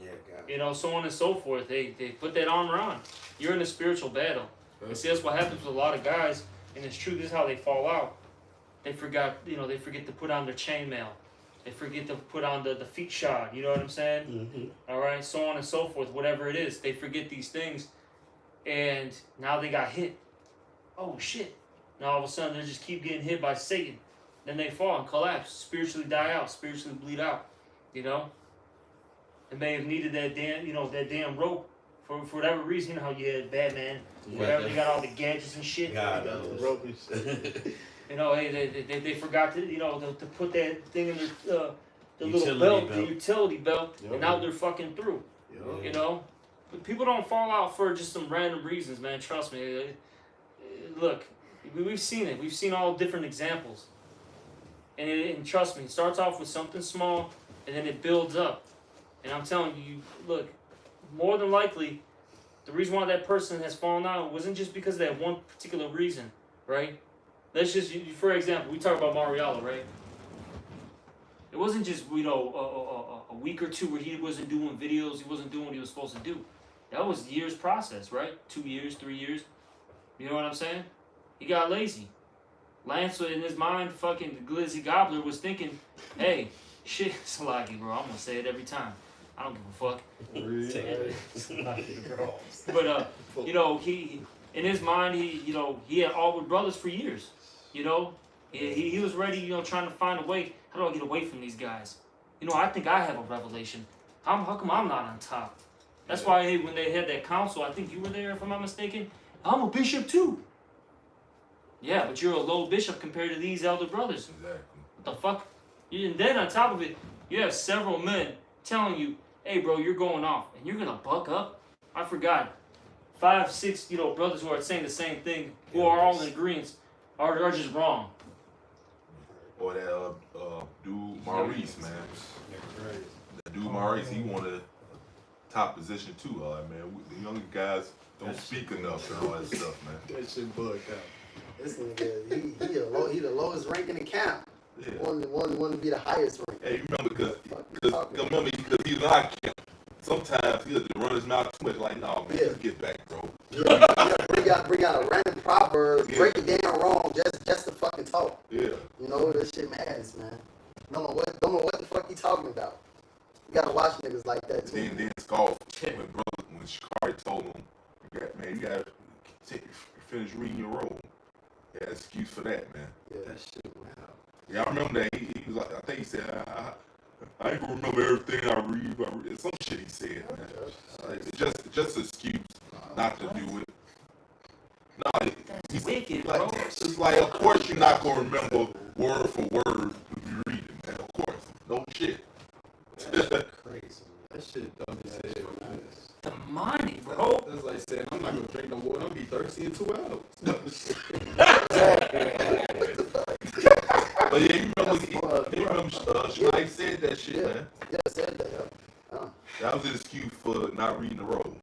Yeah, God. So on and so forth. They put that armor on. You're in a spiritual battle. And see, that's what happens with a lot of guys. And it's true. This is how they fall out. They forget. They forget to put on their chainmail. They forget to put on the feet shod. You know what I'm saying? All right. So on and so forth. Whatever it is, they forget these things, and now they got hit. Oh shit! Now all of a sudden they just keep getting hit by Satan. Then they fall and collapse, spiritually die out, spiritually bleed out. They may have needed that damn rope for whatever reason. How you had Batman, whatever. They got all the gadgets and shit. God, rope. Hey, they forgot to to put that thing in the Utility little belt, belt. the utility belt, Yep. and now they're fucking through. But people don't fall out for just some random reasons, man. Trust me. Look, we've seen it. We've seen all different examples. And trust me, it starts off with something small, and then it builds up. And I'm telling you, look, more than likely, the reason why that person has fallen out wasn't just because of that one particular reason, right? Let's just, for example, we talk about Mariella, right? It wasn't just, a week or two where he wasn't doing videos, he wasn't doing what he was supposed to do. That was years process, right? 2 years, 3 years. You know what I'm saying? He got lazy. Lance, in his mind, fucking the Glizzy Gobbler was thinking, hey, shit, Salaki, bro, I'm gonna say it every time. I don't give a fuck. But, he, in his mind, he had all with brothers for years. He was ready, trying to find a way. How do I get away from these guys? I think I have a revelation. How come I'm not on top? That's why when they had that council, I think you were there, if I'm not mistaken. I'm a bishop too. Yeah, but you're a low bishop compared to these elder brothers. Exactly. What the fuck? And then on top of it, You have several men telling you, "Hey, bro, you're going off," and you're gonna buck up. I forgot 5, 6, brothers who are saying the same thing, who are all in agreement, are just wrong. Or that dude Maurice, man. That dude Maurice, he wanted a top position too. Man, the younger guys don't speak enough and all that stuff, man. That shit bugged out. This nigga, he the lowest rank in the camp. Yeah. Want to be the highest rank. Hey, you remember because he's not camp. Sometimes he has to run his mouth too much. Like, no, man, just get back, bro. Yeah, bring out a random proverb, break it down wrong, just to fucking talk. Yeah. This shit matters, man. Don't know what the fuck he talking about. You gotta watch niggas like that too. Then scoff when Shikari told him, you gotta finish reading your roll. Yeah, excuse for that, man. Yeah. That shit went out. Yeah, I remember that. He was like, I think he said, I ain't gonna remember everything I read. Some shit he said, man. Like, just an excuse not to do it. No, That's wicked, like, bro. it's like, of course you're not gonna remember word for word when you read it, man. Of course, no shit. Crazy. That shit dumb as hell, man. Demonic, bro. That's like saying, I'm not gonna drink no water. I'm gonna be thirsty in 2 hours. But yeah, you remember Shania said that shit, man. Yeah, said that, yeah. That was an excuse for not reading the roll.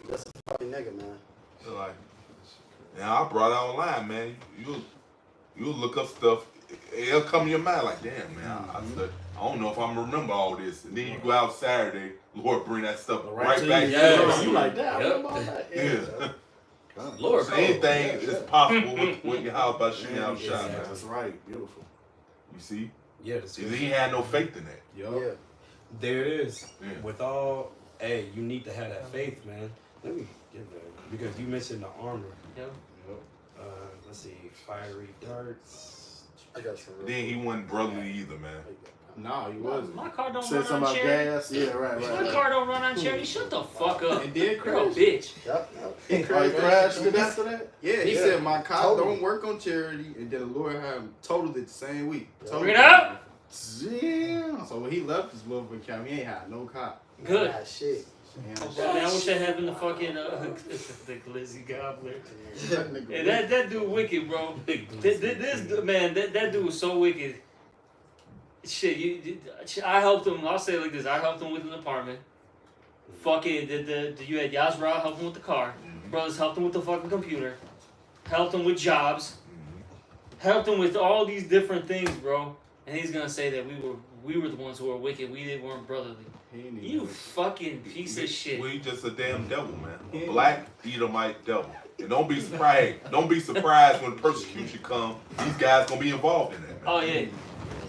That's a fucking nigga, man. So like, now I brought it online, man. You'll look up stuff. It'll come in your mind like, damn, man. I don't know if I'm gonna remember all this. And then you go out Saturday, Lord, bring that stuff right back to Yes. you. You like that? Yep. Yeah. Lord, So anything is possible with your house by shooting out shot, man. That's right. Beautiful. You see? Yeah, Cause he had no faith in that. Yup. Yeah. there it is. Yeah. With all, you need to have that faith, man. Let me get that because you mentioned the armor. Yep. Let's see, fiery darts. I got some. Then he wasn't brotherly either, man. No, he wasn't. My car don't Said run something on about charity. gas. Yeah, right. My car don't run on charity. Shut the fuck up. And then You're a crash. bitch. Yep. He crashed it after that? Yeah, he Yeah. said my car Totally. don't work on charity, and then the Lord had him totaled it the same week. Bring it up. Yeah. So when he left this motherfucker camp, he ain't had no car. Good. Ah, shit. Man, I wish I had been the fucking the glizzy gobbler. That nigga Yeah, that dude wicked, bro. This man, that dude was so wicked. Shit, I helped him. I'll say it like this: I helped him with an apartment. Fucking, you had Yazra help him with the car. Brothers helped him with the fucking computer. Helped him with jobs. Helped him with all these different things, bro. And he's gonna say that we were the ones who were wicked. We weren't brotherly. He ain't even- You fucking piece of shit. Well, he just a damn devil, man. A black Edomite devil. And don't be surprised. Don't be surprised when persecution comes. These guys gonna be involved in that, man. Oh yeah.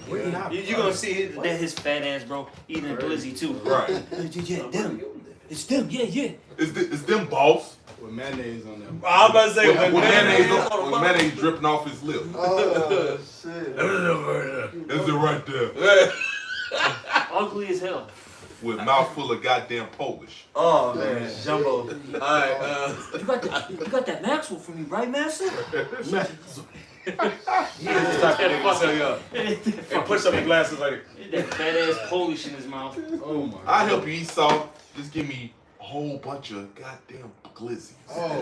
We're not. You're gonna see his fat ass, bro, eating a glizzy too. Right. Yeah, them. It's them. Yeah. It's them, boss. With mayonnaise on them. I'm about to say With mayonnaise dripping off his lip. Oh shit. Is it right there? Ugly as hell. With mouth full of goddamn Polish. Oh man, Jumbo. All right. You got that Maxwell for me, right, Master? And push up your glasses like. That fat ass Polish in his mouth. Oh my. I help you eat salt. Just give me a whole bunch of goddamn glizzies. Oh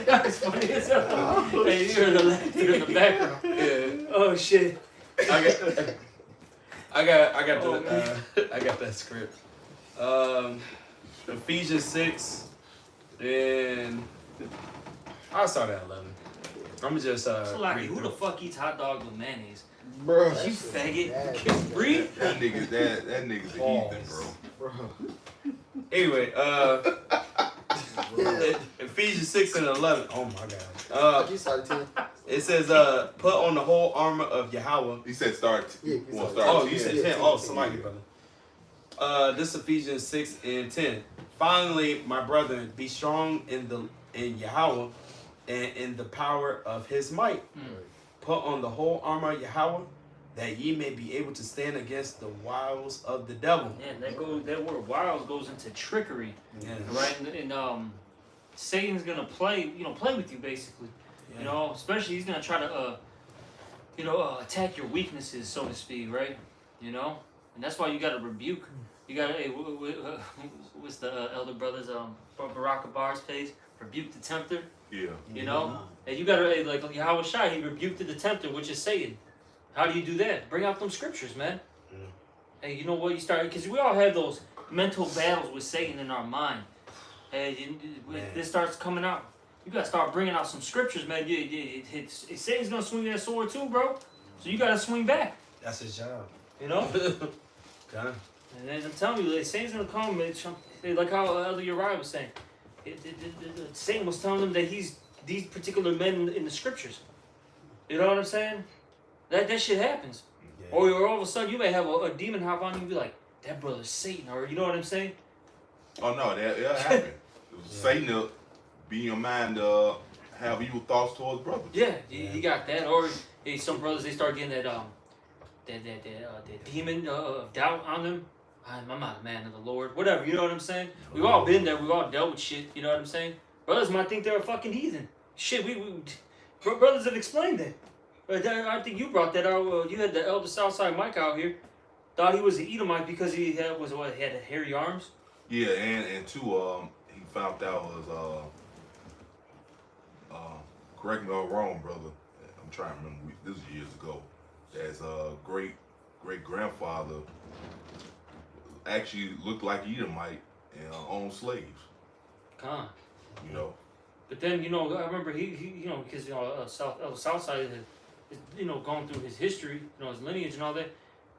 That's funny as hell. Hey, you heard the laughter in the background. Yeah. Oh shit. I got that script. Ephesians 6, and I'll start at 11. I'm just Salaki, read who through. the fuck eats hot dog with mayonnaise? bro. You faggot. Nasty. Read. That nigga's a heathen, bro. Anyway, Ephesians 6 and 11. Oh my God. You started 10. It says, put on the whole armor of Yahweh. He said start. Yeah, he Well, said- start. Oh, T. you said Yeah, 10. 10. Oh, somebody, brother. This Ephesians 6 and 10. Finally, my brethren, be strong in Yahweh and in the power of his might. Put on the whole armor of Yahweh, that ye may be able to stand against the wiles of the devil. Yeah, that word wiles goes into trickery, Yeah. right? And Satan's gonna play with you basically. You know, especially he's gonna try to attack your weaknesses, so to speak, right? And that's why you got to rebuke. You got to, hey, what's the elder brothers, Barack Obama's page? Rebuke the tempter. Yeah. And you got to, like Yahweh Shai, he rebuked the tempter, which is Satan. How do you do that? Bring out them scriptures, man. Hey, you know what? You start, because we all have those mental battles with Satan in our mind. Hey, this starts coming out. You got to start bringing out some scriptures, man. Satan's going to swing that sword too, bro. So you got to swing back. That's his job. Okay. And then I'm telling you, Satan's going to come, like how Elder Uriah was saying. Satan was telling them that he's these particular men in the scriptures. You know what I'm saying? That shit happens. Yeah. Or all of a sudden you may have a demon hop on you and be like, that brother's Satan, or you know what I'm saying? Oh no, that happened. Satan will be in your mind have evil thoughts towards brothers. Yeah, you got that. Or some brothers, they start getting that demon of doubt on them. I'm not a man of the Lord. Whatever, you know what I'm saying? We've all been there. We've all dealt with shit. You know what I'm saying? Brothers might think they're a fucking heathen. Shit, we brothers have explained that. I think you brought that out. You had the elder Southside Mike out here. Thought he was an Edomite because he had hairy arms. Yeah, and two, he found out was correct me if I'm wrong, brother. I'm trying to remember. This was years ago. As a great grandfather actually looked like Edomite and owned slaves. Con. You know. But then I remember he because Southside had gone through his history, his lineage and all that.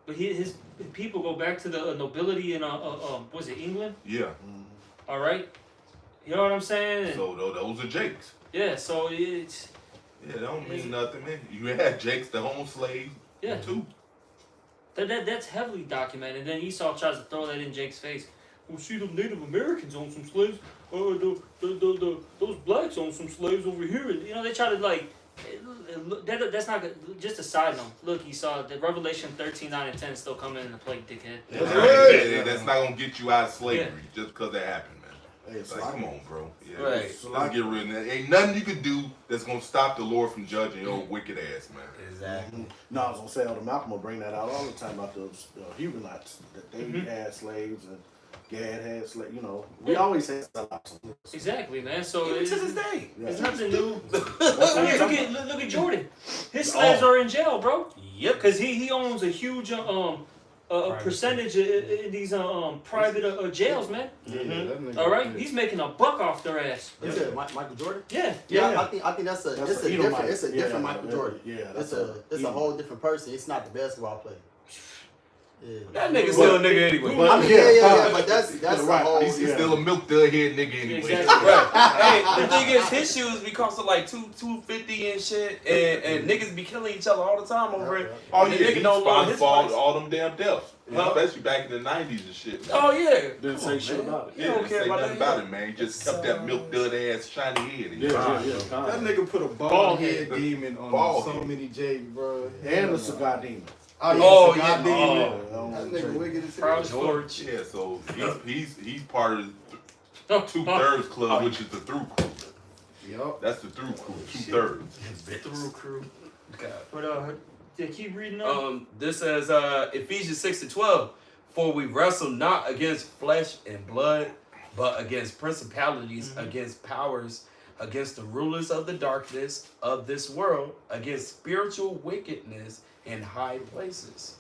But his people go back to the nobility in was it England? Yeah. All right. You know what I'm saying? And, so those are Jakes. Yeah. So it's. Yeah, that don't mean nothing, man. You had Jakes that owned slaves. Yeah. Too. That's heavily documented. And then Esau tries to throw that in Jake's face. Well, see, the Native Americans own some slaves. Those blacks own some slaves over here. And, they try to that's not good. Just a side note. Look, Esau, the Revelation 13:9 and 10 still coming into play, dickhead. That's not gonna get you out of slavery just because that happened, man. Hey, it's come on, bro. Yeah, right. Let's get rid of that. Ain't nothing you can do that's gonna stop the Lord from judging your wicked ass, man. Exactly. No, I was gonna say Elder Malcolm will bring that out all the time about those Hebrewites that they had slaves and Gad had slaves. We always had slaves. Exactly, man. So Even to this day, it's nothing new. Look at Jordan. His slaves are in jail, bro. Yep. Because he owns a huge percentage in these private jails, man. All right, he's making a buck off their ass. You said Michael Jordan? Yeah. I think that's a different Michael Jordan. Yeah, it's a whole different person. It's not the basketball player. Yeah. That nigga still a nigga anyway. But that's the whole. He's still a milk dud head nigga anyway. Exactly. Right. Hey, the thing is, his shoes be costing like $250 and shit, and niggas be killing each other all the time over it. Oh And yeah, the nigga he's don't want his responsible price. for all them damn deaths. Especially back in the 90s and shit. Man. Oh yeah. Didn't say shit about it. You don't care say about nothing that. about it, man. He just kept that milk dud ass shiny head. That nigga put a bald head demon on so many J, bro. And the cigar demon. Oh, yeah. That nigga wicked as hell. George. Yeah, so he's part of the 2/3 club, which is the through crew. Yup. That's the through crew, 2/3. Through crew. God. But keep reading on. This says Ephesians 6:12. For we wrestle not against flesh and blood, but against principalities, against powers, against the rulers of the darkness of this world, against spiritual wickedness in high places.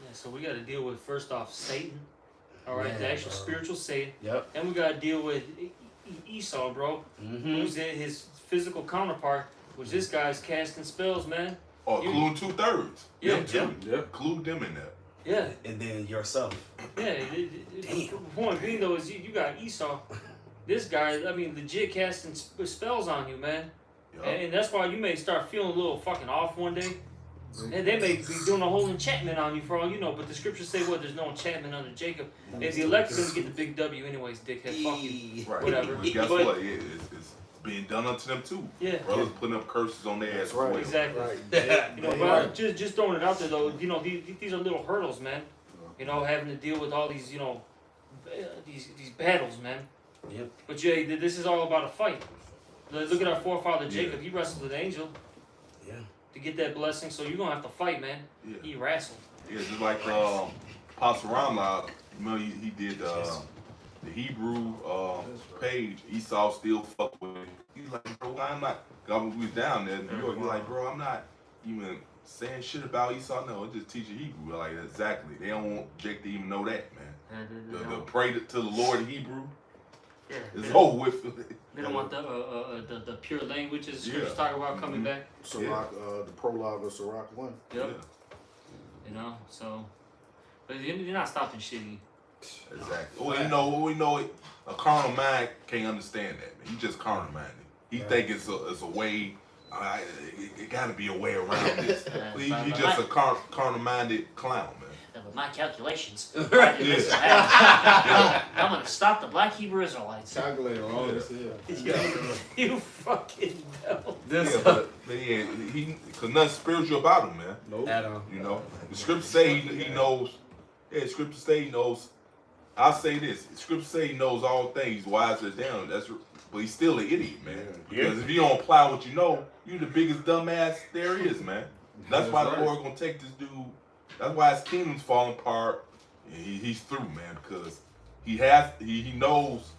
Yeah, so we got to deal with first off Satan. All right, Yeah, the actual bro. spiritual Satan. Yep. And we got to deal with Esau, bro. Who's his physical counterpart, which this guy's casting spells, man. Oh, including 2/3. Yeah, Them too. Include them in there. Yeah. And then yourself. Yeah. The point being though is you got Esau. This guy, I mean, legit casting spells on you, man. Yup. And that's why you may start feeling a little fucking off one day. And they may be doing a whole enchantment on you for all you know, but the scriptures say what? There's no enchantment under Jacob. If the elect's gonna get the big W anyways, dickhead. Fuck you. Right. Whatever. But guess But- what? Yeah, it's being done unto them too. Yeah. Brothers putting up curses on their ass. right. as well. Exactly. Right. But just throwing it out there though, these are little hurdles, man. Having to deal with all these, these battles, man. Yep. But yeah, this is all about a fight. Look at our forefather Jacob. He wrestled an angel. Yeah. to get that blessing. So you're gonna have to fight, man. Yeah. He wrestled. Yeah, just like Apostle Ramla, you know, he did the Hebrew page. Esau still fuck with him. He's like, bro, I'm not. God, we was down there in New York. He's like, bro, I'm not even saying shit about Esau. No, it just teaching Hebrew. Like, exactly. They don't want Jake to even know that, man. The pray to the Lord in Hebrew. Yeah. It's over with. They don't want the pure language as scriptures Yeah. talk about coming back. Sirach, the prologue of Sirach 1. Yep. You know, so, but you're not stopping shitty. Exactly. Well, we know it. A carnal mind can't understand that, man. He just carnal minded. He think it's a way. It got to be a way around this. He just a carnal minded clown, man. With my calculations, Yeah. I'm gonna stop the black Hebrew Israelites. Calculator all this here. You fucking devil. Yeah, but yeah, cause nothing spiritual about him, man. Nope. At all. You know, the scripture say he knows. Yeah, the scripture say he knows. I'll say this: the scripture say he knows all things, wise as down. But he's still an idiot, man. Yeah. Because if you don't apply what you know, you the biggest dumbass there is, man. That's why the Lord gonna take this dude. That's why his kingdom's falling apart. And he's through, man, because he knows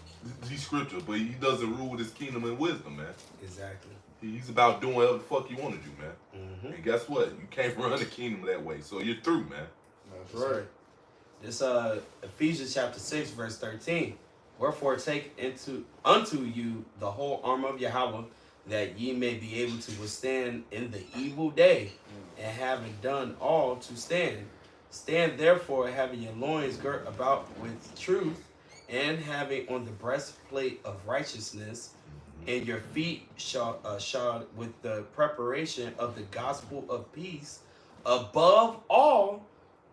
these scriptures, but he doesn't rule his kingdom in wisdom, man. Exactly. He's about doing whatever the fuck you want to do, man. Mm-hmm. And guess what? You can't run the kingdom that way. So you're through, man. That's right. This Ephesians chapter 6, verse 13. Wherefore take unto you the whole armor of Yahweh, that ye may be able to withstand in the evil day, and having done all to stand. Stand therefore, having your loins girt about with truth, and having on the breastplate of righteousness, and your feet shod with the preparation of the gospel of peace. Above all,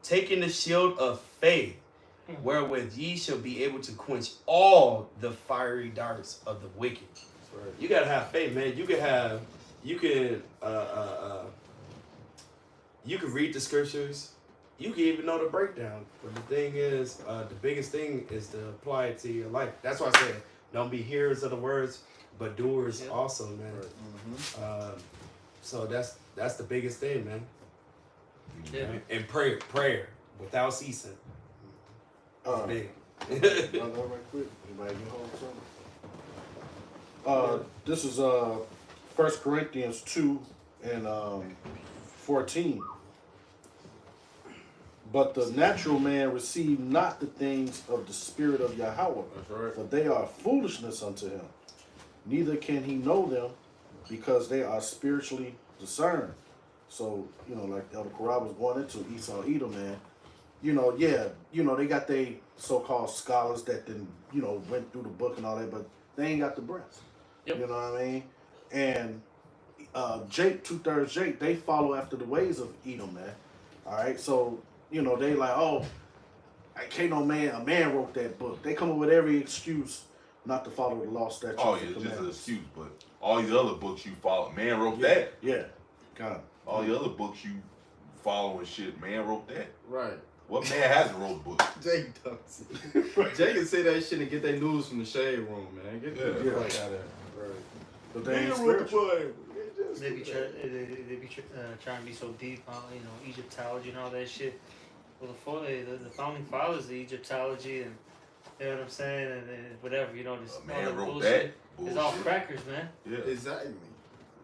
taking the shield of faith, wherewith ye shall be able to quench all the fiery darts of the wicked. Right. You gotta have faith, man. You can read the scriptures. You can even know the breakdown. But the thing is, the biggest thing is to apply it to your life. That's why I said, don't be hearers of the words, but doers also, man. Right. So that's the biggest thing, man. Yeah. And prayer without ceasing. Big. Run that right quick. Anybody get home something? This is 1 Corinthians 2 and 14. But the natural man receive not the things of the Spirit of Yahweh, That's right. for they are foolishness unto him. Neither can he know them, because they are spiritually discerned. So, like Elder Corral was going into Esau Edom, man. They got they so-called scholars that then, went through the book and all that, but they ain't got the breadth. Yep. You know what I mean? And Jake, 2/3 Jake, they follow after the ways of Edom, man. All right, so they like, oh, I can't a man wrote that book. They come up with every excuse not to follow the law, statutes, Oh, and yeah, it's just an commandments. excuse. But all these other books you follow, man wrote that. Yeah, God. All the other books you follow and shit, man wrote that. Right. What man hasn't wrote a book? Jake does. Jake can say that shit and get their news from the shade room, man. Get the Yeah. fuck out of there. Right. But they ain't spiritual. They be trying to be so deep, Egyptology and all that shit. Well, the founding fathers, the Egyptology, and you know what I'm saying, and whatever, this all Man that wrote bullshit. that. It's all Bullshit. crackers, man. Yeah. Exactly.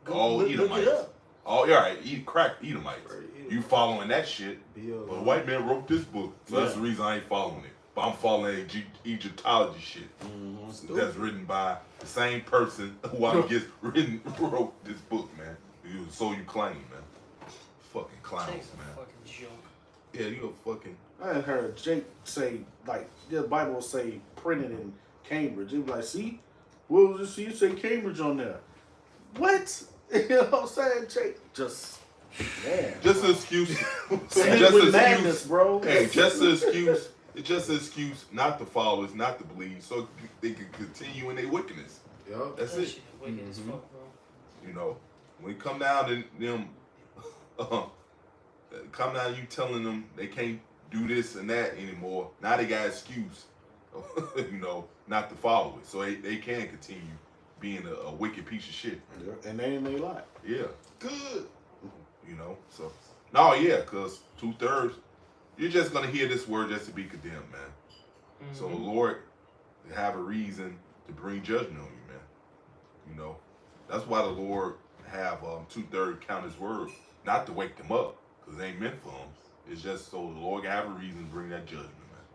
All look it Edomites. up. Oh, yeah, right. Crack Edomites. Right. You following that shit. Bill. Well, the white man wrote this book. So that's Yeah. the reason I ain't following it. But I'm following Egyptology shit. That's written by the same person who I guess wrote this book, man. So you claim, man. Fucking clowns, Jake's a man. fucking joke. Yeah, you a fucking. I had heard Jake say, like, the Bible will say printed in Cambridge. He'd be like, see? What was it? You say Cambridge on there. What? You know what I'm saying? Jake, just, man. Just an excuse. Same just with an madness, excuse. bro. Hey, just an excuse. It's just an excuse not to follow us, not to believe, so they can continue in their wickedness. Yup. That's That it. shit wicked as fuck, bro. You know, when it come down to them, come down you telling them they can't do this and that anymore. Now they got an excuse, not to follow it, so they can continue being a wicked piece of shit. And they ain't they lie. Yeah, good. You know, so no, yeah, because 2/3, you're just gonna hear this word just to be condemned, man. So the Lord have a reason to bring judgment on you, man. You know, that's why the Lord have 2/3 count His word, not to wake them up, because it ain't meant for them. It's just so the Lord can have a reason to bring that judgment, man.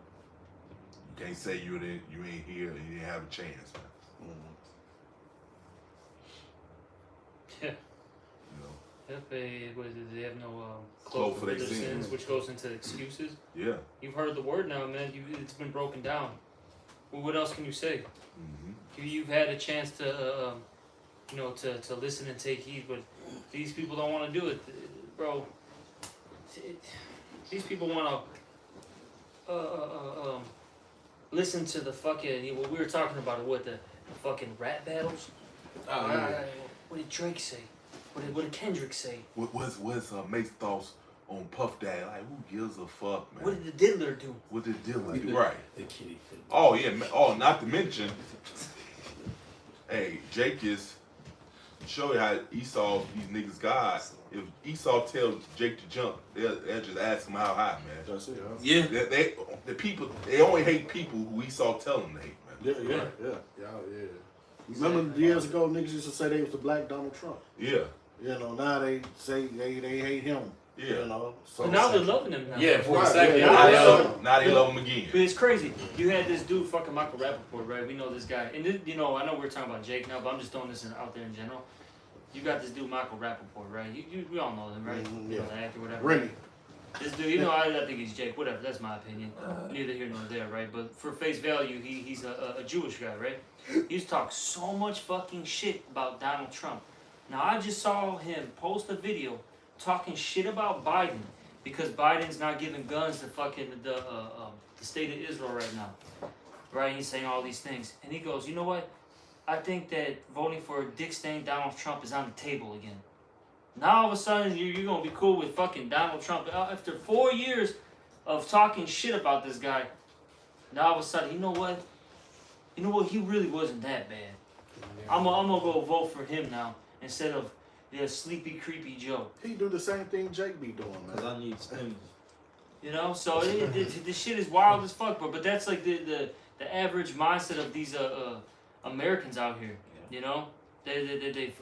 You can't say you ain't here and you didn't have a chance, man. Yeah. You know, Yep, they have no Clothes for their their sins. sins, which goes into excuses. yeah. You've heard the word now, man. It's been broken down. Well, what else can you say? You've had a chance to, to listen and take heed, but these people don't want to do it, bro. These people want to listen to the fucking. What we were talking about, the fucking rap battles. What did Drake say? What did Kendrick say? What's Mace's thoughts on Puff Daddy? Like, who gives a fuck, man? What did the Diddler do? What did Dylan do? Right. The kitty fit. Oh yeah. Oh, not to mention, hey, Jake is show you how Esau these niggas God. If Esau tells Jake to jump, they'll just ask him how high, man. That's it, huh? Yeah. The people they only hate people who Esau tell them to hate, man. Yeah. Yeah. Remember years ago, niggas used to say they was the black Donald Trump. Yeah. You know, now they say they hate him. Yeah. You know, so But now they're loving him now. Yeah, for a Right, second. yeah, yeah. Now they love him again. But it's crazy. You had this dude, fucking Michael Rappaport, right? We know this guy. And, I know we're talking about Jake now, but I'm just throwing this out there in general. You got this dude, Michael Rappaport, right? We all know him, right? You know, the actor, whatever. Rennie. This dude, I think he's Jake, whatever. That's my opinion. Neither here nor there, right? But for face value, he's a Jewish guy, right? He used to talk so much fucking shit about Donald Trump. Now, I just saw him post a video talking shit about Biden because Biden's not giving guns to fucking the state of Israel right now. Right? He's saying all these things. And he goes, you know what? I think that voting for Dick Stain Donald Trump is on the table again. Now all of a sudden you're going to be cool with fucking Donald Trump. After 4 years of talking shit about this guy, now all of a sudden, you know what? He really wasn't that bad. I'm gonna go vote for him now instead of the sleepy, creepy Joe. He do the same thing Jake be doing, man. Cause I need stimulus. So this shit is wild as fuck, bro. But that's like the average mindset of these Americans out here. You know, they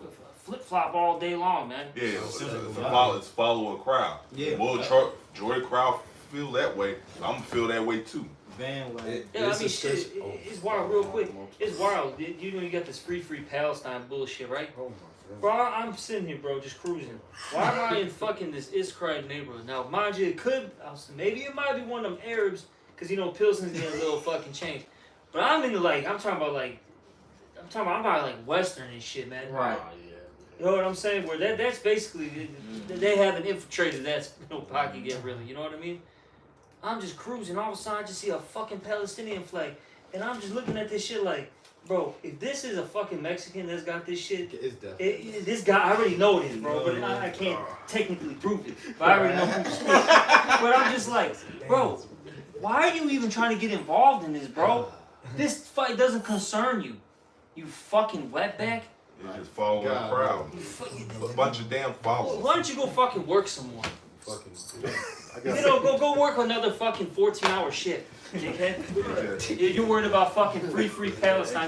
flip flop all day long, man. Yeah, it's follow a crowd. Yeah. Well, Joy crowd feel that way. I'm gonna feel that way too. Bandwagon. Yeah, I mean, shit, it's wild, real quick. It's wild. You got this free Palestine bullshit, right? Bro, I'm sitting here, bro, just cruising. Why am I in fucking this Iskra neighborhood? Now, mind you, maybe it might be one of them Arabs, because, Pilsen's getting a little fucking changed. But I'm talking about Western and shit, man. Right. You know what I'm saying? Where that's basically, they haven't infiltrated that pocket yet, really. You know what I mean? I'm just cruising. All of a sudden, I just see a fucking Palestinian flag. And I'm just looking at this shit like, bro, if this is a fucking Mexican that's got this shit, It's definitely. this guy, I already know it is, bro. But I can't technically prove it. But I already know who's speaking. But I'm just like, bro, why are you even trying to get involved in this, bro? This fight doesn't concern you. You fucking wetback. It's just following the crowd. A bunch of damn followers. Why don't you go fucking work some more? Fucking. Go work another fucking 14-hour shift, dickhead. You're worried about fucking free Palestine.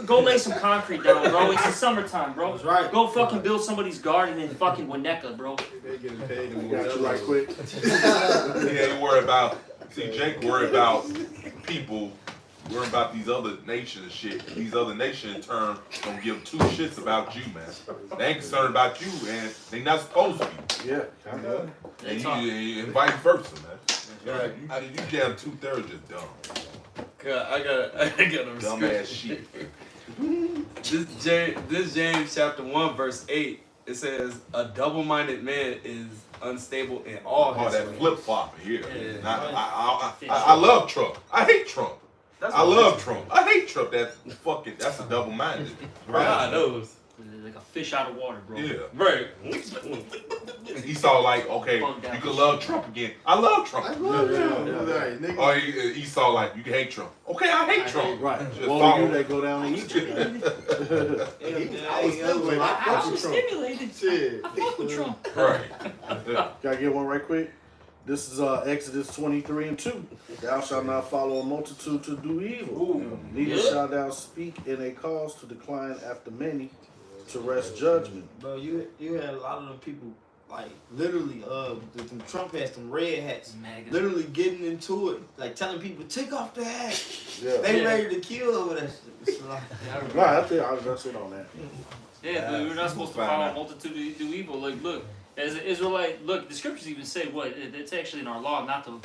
Go lay some concrete down, bro. It's the summertime, bro. That's right. Go fucking build somebody's garden in fucking Winnetka, bro. They getting paid and Got you right quick. Yeah, you worry about. See, Jake worry about people. Worry about these other nations and shit. These other nations in turn don't give two shits about you, man. They ain't concerned about you, and they not supposed to be. Yeah, kind of. And you vice versa, man. You damn 2/3 is dumb. I got a Dumb ass shit. This James chapter 1 verse 8, it says a double-minded man is unstable in all Oh, his that ways. flip flop here. Yeah. I love Trump. I hate Trump. I love Trump. I hate Trump. That's a double minded. God knows. Like a fish out of water, bro. Yeah. Right. And Esau like, okay, Bummed out. you can love Trump again. I love Trump. I love him. yeah. Like, nigga. Or Esau like, you can hate Trump. Okay, I hate Trump. Right. Just Well, follow. you that go down in Egypt. Man. I was stimulated. I fuck with Trump. stimulated. Shit. I fuck with Trump. Right. Gotta get one right quick. This is Exodus 23:2. Thou shalt not follow a multitude to do evil. Neither Yeah. shalt thou speak in a cause to decline after many, to rest judgment. Bro, you had a lot of them people like literally the Trump has some red hats. MAGA. Literally getting into it, like telling people take off the hat. Yeah. They Yeah. ready to kill over that shit. It's like, Right, I think that's it on that. Yeah, but we're not supposed to Find follow a out. multitude to do evil. Like, look, as an Israelite, look, the scriptures even say what it's actually in our law not to,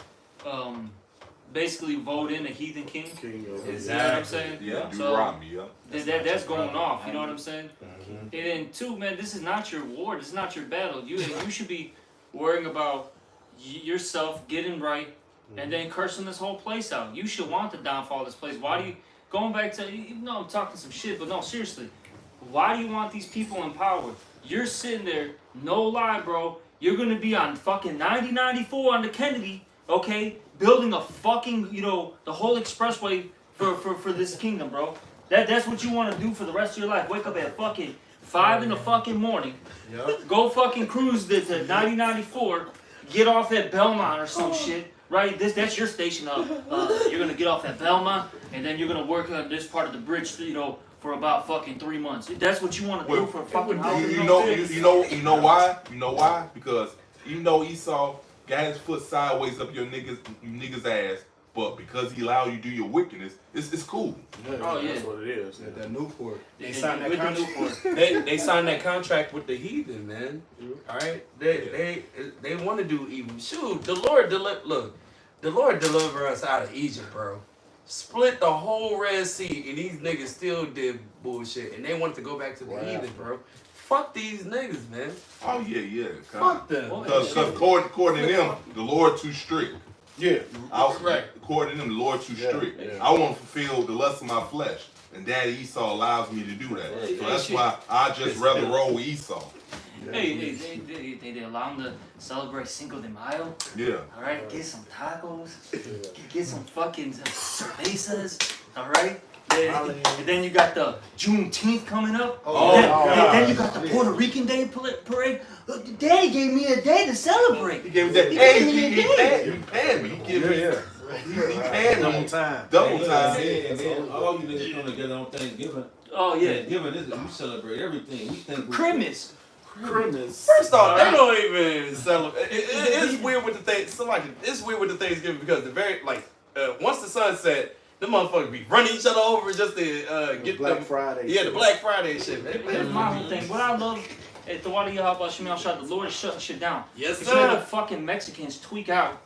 basically vote in a heathen king. King of You know what I'm saying? Yeah, So Deuteronomy, yeah. that's going off. You know what I'm saying? Mhm. And then two, man, this is not your war. This is not your battle. You should be worrying about yourself getting right, and then cursing this whole place out. You should want the downfall of this place. Why do you going back to? Even though I'm talking some shit, but no, seriously, why do you want these people in power? You're sitting there, no lie, bro. You're gonna be on fucking 9094 on the Kennedy, okay, building a fucking, the whole expressway for this kingdom, bro. That's what you want to do for the rest of your life. Wake up at fucking 5 in the fucking morning. Yep. Go fucking cruise to 9094. Get off at Belmont or some shit. Right? That's your station. You're gonna get off at Belmont, and then you're gonna work on this part of the bridge, for about fucking 3 months. That's what you want to do Well, for fucking house. You know why? You know why? Because even though Esau got his foot sideways up your niggas ass, but because he allowed you to do your wickedness, it's cool. Yeah, Oh, yeah. that's what it is. At that Newport. They signed that With the contract. Newport. They signed that contract with the heathen, man. All right, they want to do evil. Shoot, the Lord deliver us out of Egypt, bro. Split the whole Red Sea, and these niggas still did bullshit, and they wanted to go back to the heathen, bro. Fuck these niggas, man. Oh yeah. Fuck them. Because according to them, the Lord too strict. Yeah. According to them, the Lord too strict. yeah. I want to fulfill the lust of my flesh, and Daddy Esau allows me to do that. Yeah, So that's yeah. why I just rather roll with Esau. Hey, they allow them to celebrate Cinco de Mayo. Yeah. All right, get some tacos, get some fucking cervezas. All right. And then you got the Juneteenth coming up. Then you got the Puerto Rican Day parade. Look, Daddy gave me a day to celebrate. He gave me that. He Hey, gave me a day. he paying me. He give me. He paying Double me. time. Double time. And then all you niggas come together on Thanksgiving. Oh yeah, Thanksgiving is you celebrate everything. We think Christmas. Christmas. First off, they don't even celebrate. It's weird with the thing. It's weird with the Thanksgiving because once the sun set, the motherfuckers be running each other over just to get Black the Friday. Yeah, the Black Friday shit, Here's man. my whole thing. What I love at the Wadi Yahaba Shemel Shah, the Lord is shutting shit down. Yes, Because you know the sir. fucking Mexicans tweak out.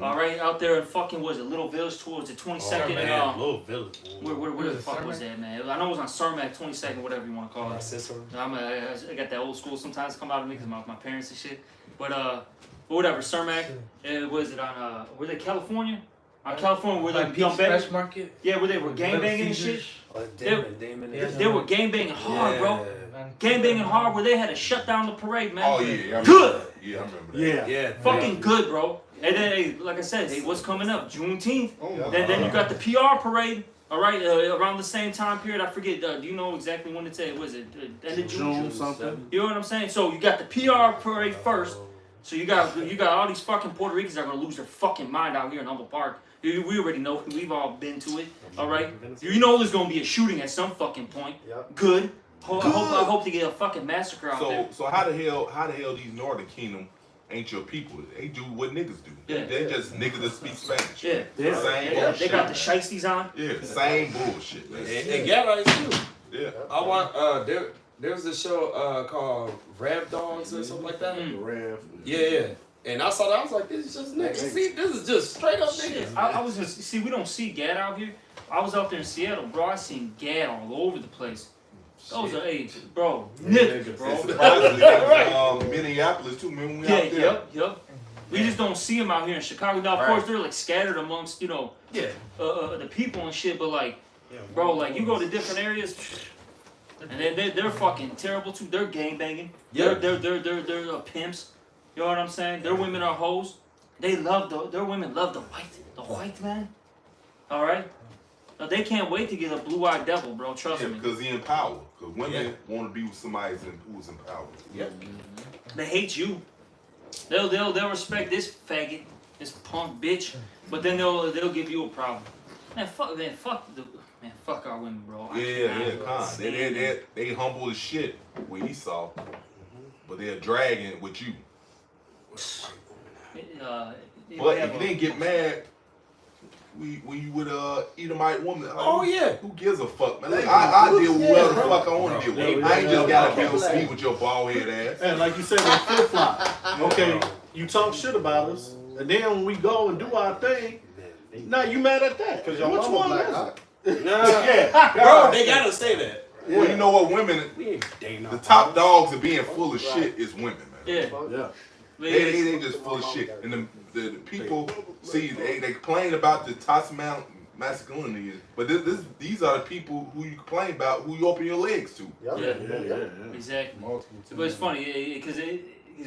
All right, out there in fucking Little Village towards the 22nd and Little village. where the fuck was that, man? I know it was on Sarmac 22nd, whatever you want to call it. I got that old school sometimes come out of me because my parents and shit. But whatever, Sarmac. Was it on were they California? On California where Like they Peach Fresh Market? yeah, where they were gangbanging and shit. Damon. They were gangbanging hard, bro. Gangbanging hard where they had to shut down the parade, man. Oh yeah. Good. Yeah, I remember that. Yeah. Yeah. Fucking good, bro. And then, hey, like I said, hey, what's coming up? Juneteenth. Oh, Then you got the PR parade. All right, around the same time period. I forget. Do you know exactly when it's at? Was it end of June? June something. You know what I'm saying? So you got the PR parade first. So you got all these fucking Puerto Ricans that are gonna lose their fucking mind out here in Humboldt Park. We already know. We've all been to it. All right. You know there's gonna be a shooting at some fucking point. Yep. Good. I hope they get a fucking massacre out there. So how the hell these Northern Kingdom ain't your people? They do what niggas do. Yeah. They just niggas that speak Spanish. Yeah. Same Yeah, bullshit. they got the shiesties on. Yeah, same bullshit, man. And Gala is too. Yeah. I want there was a show called Rap Dogs or something like that. Rev. Yeah. And I saw that, I was like, this is just niggas. See, this is just straight up Shit, niggas. I was just see we don't see Gad out here. I was out there in Seattle, bro. I seen Gad all over the place. Those are bro, niggas, bro. Surprisingly, Minneapolis too. Remember when we Yeah, out there? yep. We just don't see them out here in Chicago. Now, of course, they're like scattered amongst the people and shit. But like, bro, like you go to different areas. And they're fucking terrible too. They're gang banging. Yeah. They're pimps. You know what I'm saying? Their women are hoes. Their women love the white man. All right. Now, they can't wait to get a blue-eyed devil, bro. Trust Yeah, me. because he in power. Because women want to be with somebody who's in power. Yep. They hate you. They'll respect this faggot, this punk bitch, but then they'll give you a problem. Fuck our women, bro. I cannot Con. stand them. They humble as shit with Esau, but they're dragging with you. But if you didn't get mad, when you with Edomite woman, who gives a fuck, man? I deal with whoever the fuck I want to deal with. I ain't just gotta be able to speak with your bald head ass. And like you said, they flip flop. Okay, you talk shit about us, and then when we go and do our thing, now you mad at that? Cause your Which mama one black. is Huh? it? Yeah. Bro, they gotta say that. Well, you know what, women, We ain't dating the top dogs of being full of shit is women, man. Yeah. Yeah. They just full of shit. And the people see they complain about the toxic masculinity, but these are the people who you complain about, who you open your legs to. Yeah. Exactly. But it's funny because we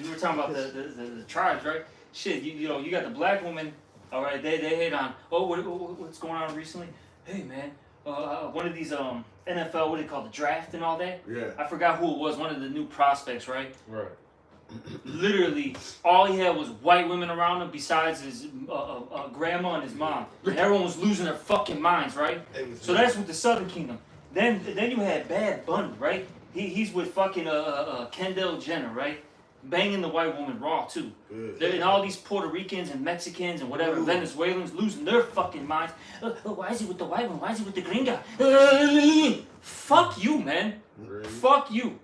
were talking about the tribes, right? Shit, you know, you got the black woman. All right, they hate on. Oh, what's going on recently? Hey, man, one of these NFL, what do they call the draft and all that? Yeah. I forgot who it was. One of the new prospects, right? Right. Literally, all he had was white women around him besides his grandma and his mom. And everyone was losing their fucking minds, right? So that's with the Southern Kingdom. Then you had Bad Bunny, right? He's with fucking Kendall Jenner, right? Banging the white woman raw too. And all these Puerto Ricans and Mexicans and whatever Venezuelans losing their fucking minds. Why is he with the white one? Why is he with the gringa? Fuck you, man. Fuck you.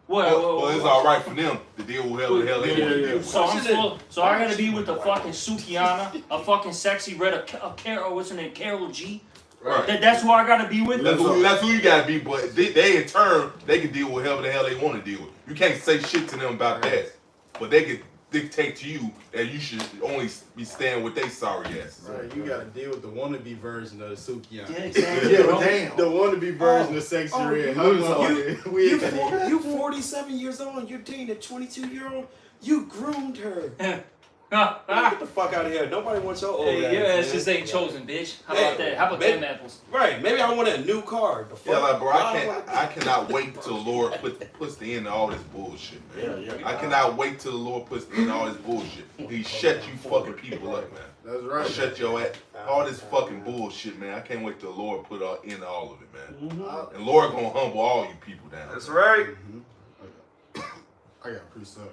Well, it's all right for them to deal with whatever the hell they want to deal with. So I gotta be with the fucking Sukiana, a fucking sexy red, a Carol, what's her name, Carol G. Right. That's who I gotta be with. That's who you gotta be, but they in turn, they can deal with whatever the hell they want to deal with. You can't say shit to them about that, but they can dictate to you that you should only be staying with they sorry asses. Right, you gotta deal with the wannabe version of the Sukiana. Yeah, exactly. Yeah, bro. damn. The wannabe version of Sexy Red. You 47 years old, you're dating a 22-year-old. You groomed her. Get the fuck out of here. Nobody wants your old ass. Hey, your ass man. just ain't chosen, bitch. How about that? How about them apples? Right. Maybe I want a new car. The fuck? Yeah, like bro, I cannot wait till the Lord puts the end to all this bullshit, man. I cannot wait till the Lord puts the end to all this bullshit. He shut you fucking people up, man. That's right. Shut your ass. All this fucking bullshit, man. I can't wait till the Lord put an end to all of it, man. And Lord gonna humble all you people down. That's right. I got pretty sorry.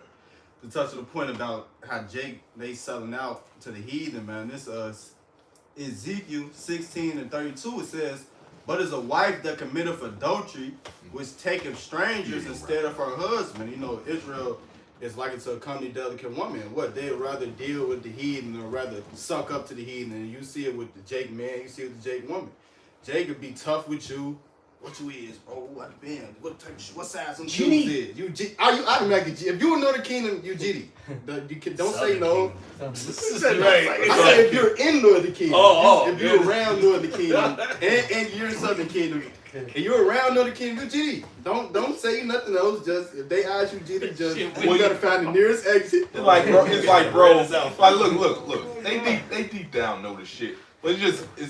To touch on the point about how Jake they selling out to the heathen, man. This Ezekiel 16:32 it says, "But as a wife that committeth adultery, which taketh strangers instead of her husband." You know, Israel is like it's a comely, delicate woman. What they'd rather deal with the heathen or rather suck up to the heathen. And you see it with the Jake man, you see it with the Jake woman. Jake would be tough with you. What you is, bro? What band? What type? What size some shoes is? You G? Are you automatically G? If you in Northern Kingdom, you GD. Don't say no. I say if you're in Northern Kingdom. If you're around Northern Kingdom and you're in Southern Kingdom and you're around Northern Kingdom, you GD. Don't say nothing else. Just if they ask you GD, just you gotta find the nearest exit. It's like bro. Like look. They deep down know the shit. But it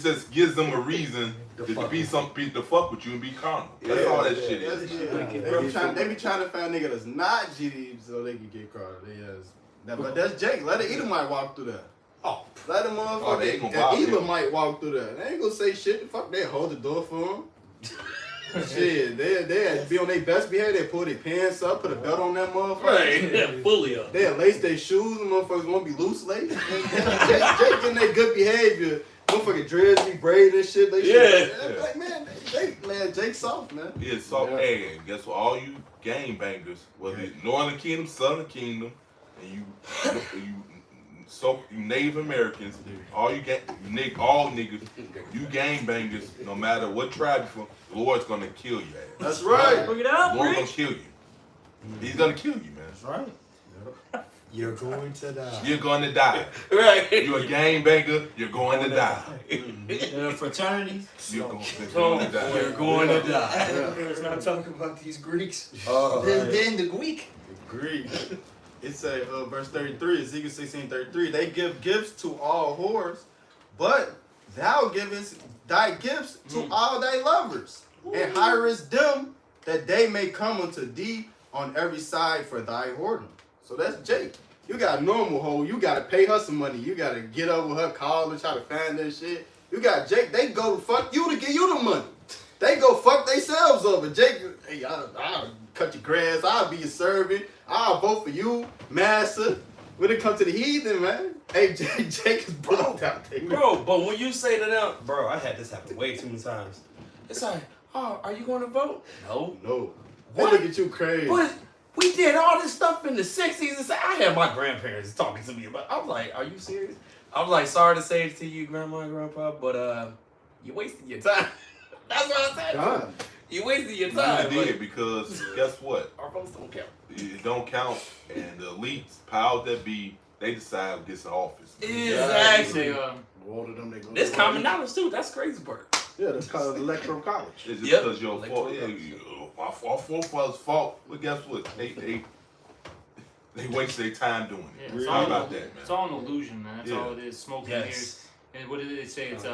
just gives them a reason to be to fuck with you and be carnal. That's all that shit is. They be trying to find nigga that's not GD so they can get caught. But that's Jake. Let the Edomite walk through that. Let them motherfucker. Eva might walk through that. They ain't gonna say shit. Fuck, they hold the door for them. Shit, they be on their best behavior. They pull their pants up, put a belt on that motherfucker. Right, yeah, fully up. They lace their shoes. The motherfuckers won't be loose lace. Jake in their good behavior. Motherfucking dreads be braided and shit. Like, man, Jake soft, man. Yeah, soft. Hey, and guess what? All you gang bangers, whether it's Northern Kingdom, Southern Kingdom, and you Native Americans, all niggas, you gang bangers, no matter what tribe you're from, the Lord's gonna kill you. That's right. Bring it out, the Lord's gonna kill you. He's gonna kill you, man. That's right. You're going to die. You're going to die. Right. You're a game banger. You're going to die. Fraternities. You're going to die. You're going to die. Let's not talk about these Greeks. Then the Greek. Greek. It say verse 33, Ezekiel 16:33. They give gifts to all whores, but thou givest thy gifts to all thy lovers, and hirest them that they may come unto thee on every side for thy whoredom. So that's Jake. You got a normal hoe, you gotta pay her some money. You gotta get over her, call and try to find that shit. You got Jake, they go to fuck you to give you the money. They go fuck themselves over. Jake, hey, I'll cut your grass, I'll be your servant, I'll vote for you, master. When it comes to the heathen, man, hey, Jake is broke out there. Bro, but when you say to them, bro, I had this happen way too many times. It's like, oh, are you going to vote? No. No. They What? look at you crazy. But we did all this stuff in the 60s and I had my grandparents talking to me about I'm like, are you serious? I'm like, sorry to say it to you, grandma and grandpa, but you wasted your time. That's what I said. God. You wasted your You time. did because guess what? Our votes don't count. It don't count, and the elites, powers that be, they decide who gets in office. Exactly. All of them, they go. This common knowledge too. That's crazy part. Yeah, that's called electoral college. It's just Yep. because your fault. Yeah, our forefathers' fault. But guess what? They waste their time doing it. Yeah, it's How all, about that, man? it's all an illusion, man. That's Yeah. all it is. Smoke and Yes. mirrors. And what did they say? It's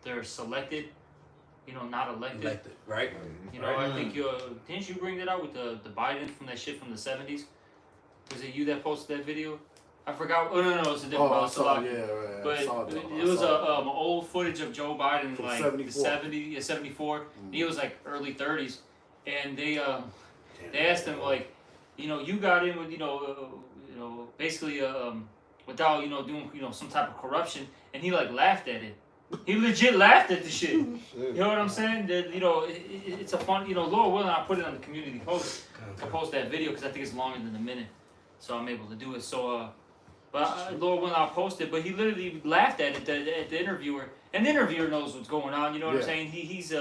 they're selected, not elected. Elected, right? You know, I think didn't you bring that out with the Biden from that shit from the 70s? Was it you that posted that video? I forgot. Oh no, it's a different. Oh, I it's a saw, lot- yeah, right. But I saw that. it was an old footage of Joe Biden From like 74. 74. He was like early 30s, and they asked him like, you got in with basically without doing some type of corruption, and he like laughed at it. He legit laughed at the shit. You know what I'm saying? That it's a fun. Lord willing, I'll put it on the community post. I'll post that video because I think it's longer than a minute, so I'm able to do it. So but Lord willing, I'll post it. But he literally laughed at it at the interviewer, and the interviewer knows what's going on. You know what I'm Yeah. saying? He's in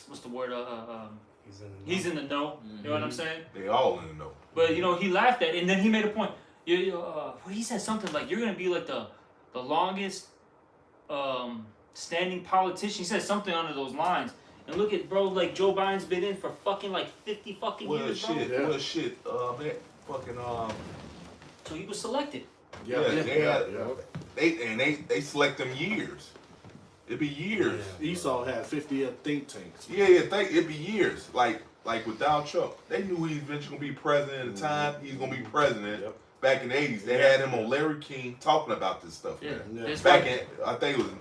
what's the word? He's in the know. You know what I'm saying? They all in the know. But he laughed at it, and then he made a point. He said something like, "You're gonna be like the longest standing politician." He said something under those lines. And look at like Joe Biden's been in for fucking like 50 fucking Well, years, bro. shit. Yeah. Well, shit. That fucking So he was selected. they select them years. It'd be years. Esau had 50 think tanks. Yeah, it'd be years. Like with Donald Trump, they knew he was eventually gonna be president at the time. He's gonna be president. Yep. Back in the 80s, they had him on Larry King talking about this stuff. Yeah. Man. Yeah. That's Back why- in, I think it was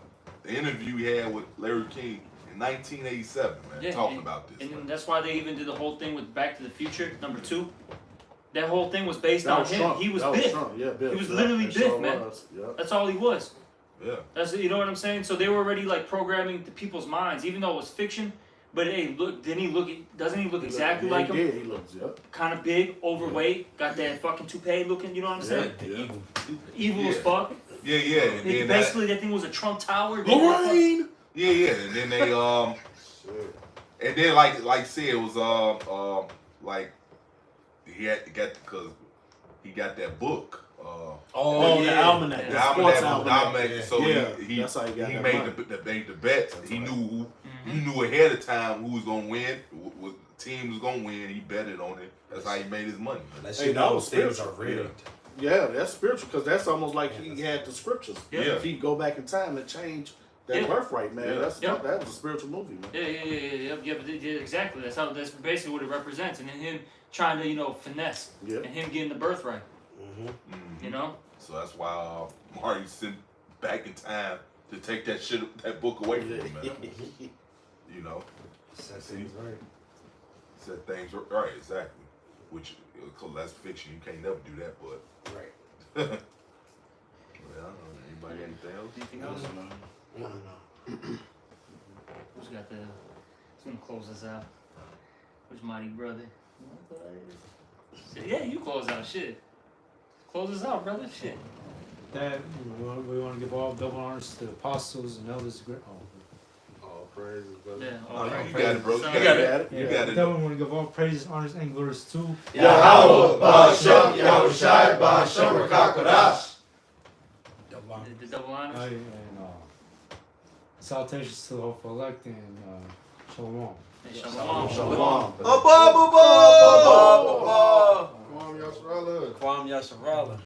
the interview he had with Larry King in 1987, man, Yeah, talking about this. And man. that's why they even did the whole thing with Back to the Future #2. That whole thing was based That on was him. Trump. He was That Biff. Trump. Yeah, Biff. He was Yeah, literally it Biff, sure man. was. Yeah. That's all he was. Yeah. That's what I'm saying. So they were already like programming the people's minds, even though it was fiction. But hey, look, doesn't he look exactly Yeah, like him? Yeah, he looks. Yep. Kind of big, overweight, got that fucking toupee looking. You know what I'm saying? Yeah. Evil as Yeah. fuck. Yeah, and then Basically, that thing was a Trump Tower. Lorraine. yeah, and then they and then like said it was like he had to get because he got that book. Oh, the almanac. The The sports almanac. So Yeah, he that's how he got that made money. the bets. He knew he knew ahead of time who was gonna win, what team was gonna win. He betted on it. That's how he made his money. Unless Hey, you that know was things are spiritual. rigged. Yeah, that's spiritual because that's almost like he had the scriptures. Yeah. If he go back in time and change that Yeah. birthright, man, Yeah. that was a spiritual movie, man. Yeah, exactly. That's basically what it represents. And then him trying to, finesse. Yeah. And him getting the birthright. Mhm. You know? So that's why Marty sent back in time to take that book away from him, man. You know, Set things right. said things right, exactly. Which, cause that's fiction. You can't never do that, but. Right. Well, I don't know. Anybody got anything else? Anything else? No. Who's got the? Who's gonna close us out? Which mighty brother? Yeah, you close out. Shit. Close us out, brother. Shit. That we want to give all double honors to the apostles and elders. praises, brother. Yeah. Oh, all you right. got it, bro. You So- got it. You got it. Definitely want to give all praises, honors, and glories to Yahweh, Ba'ashem, Yahushai, Ba'ashem, Rakakadash. The double honors. and salutations to the hopeful elect and shalom. Hey, Shalom. Shalom. Abba, Abba, Abba. Kwam Yasharallah. Kwam Yasharallah.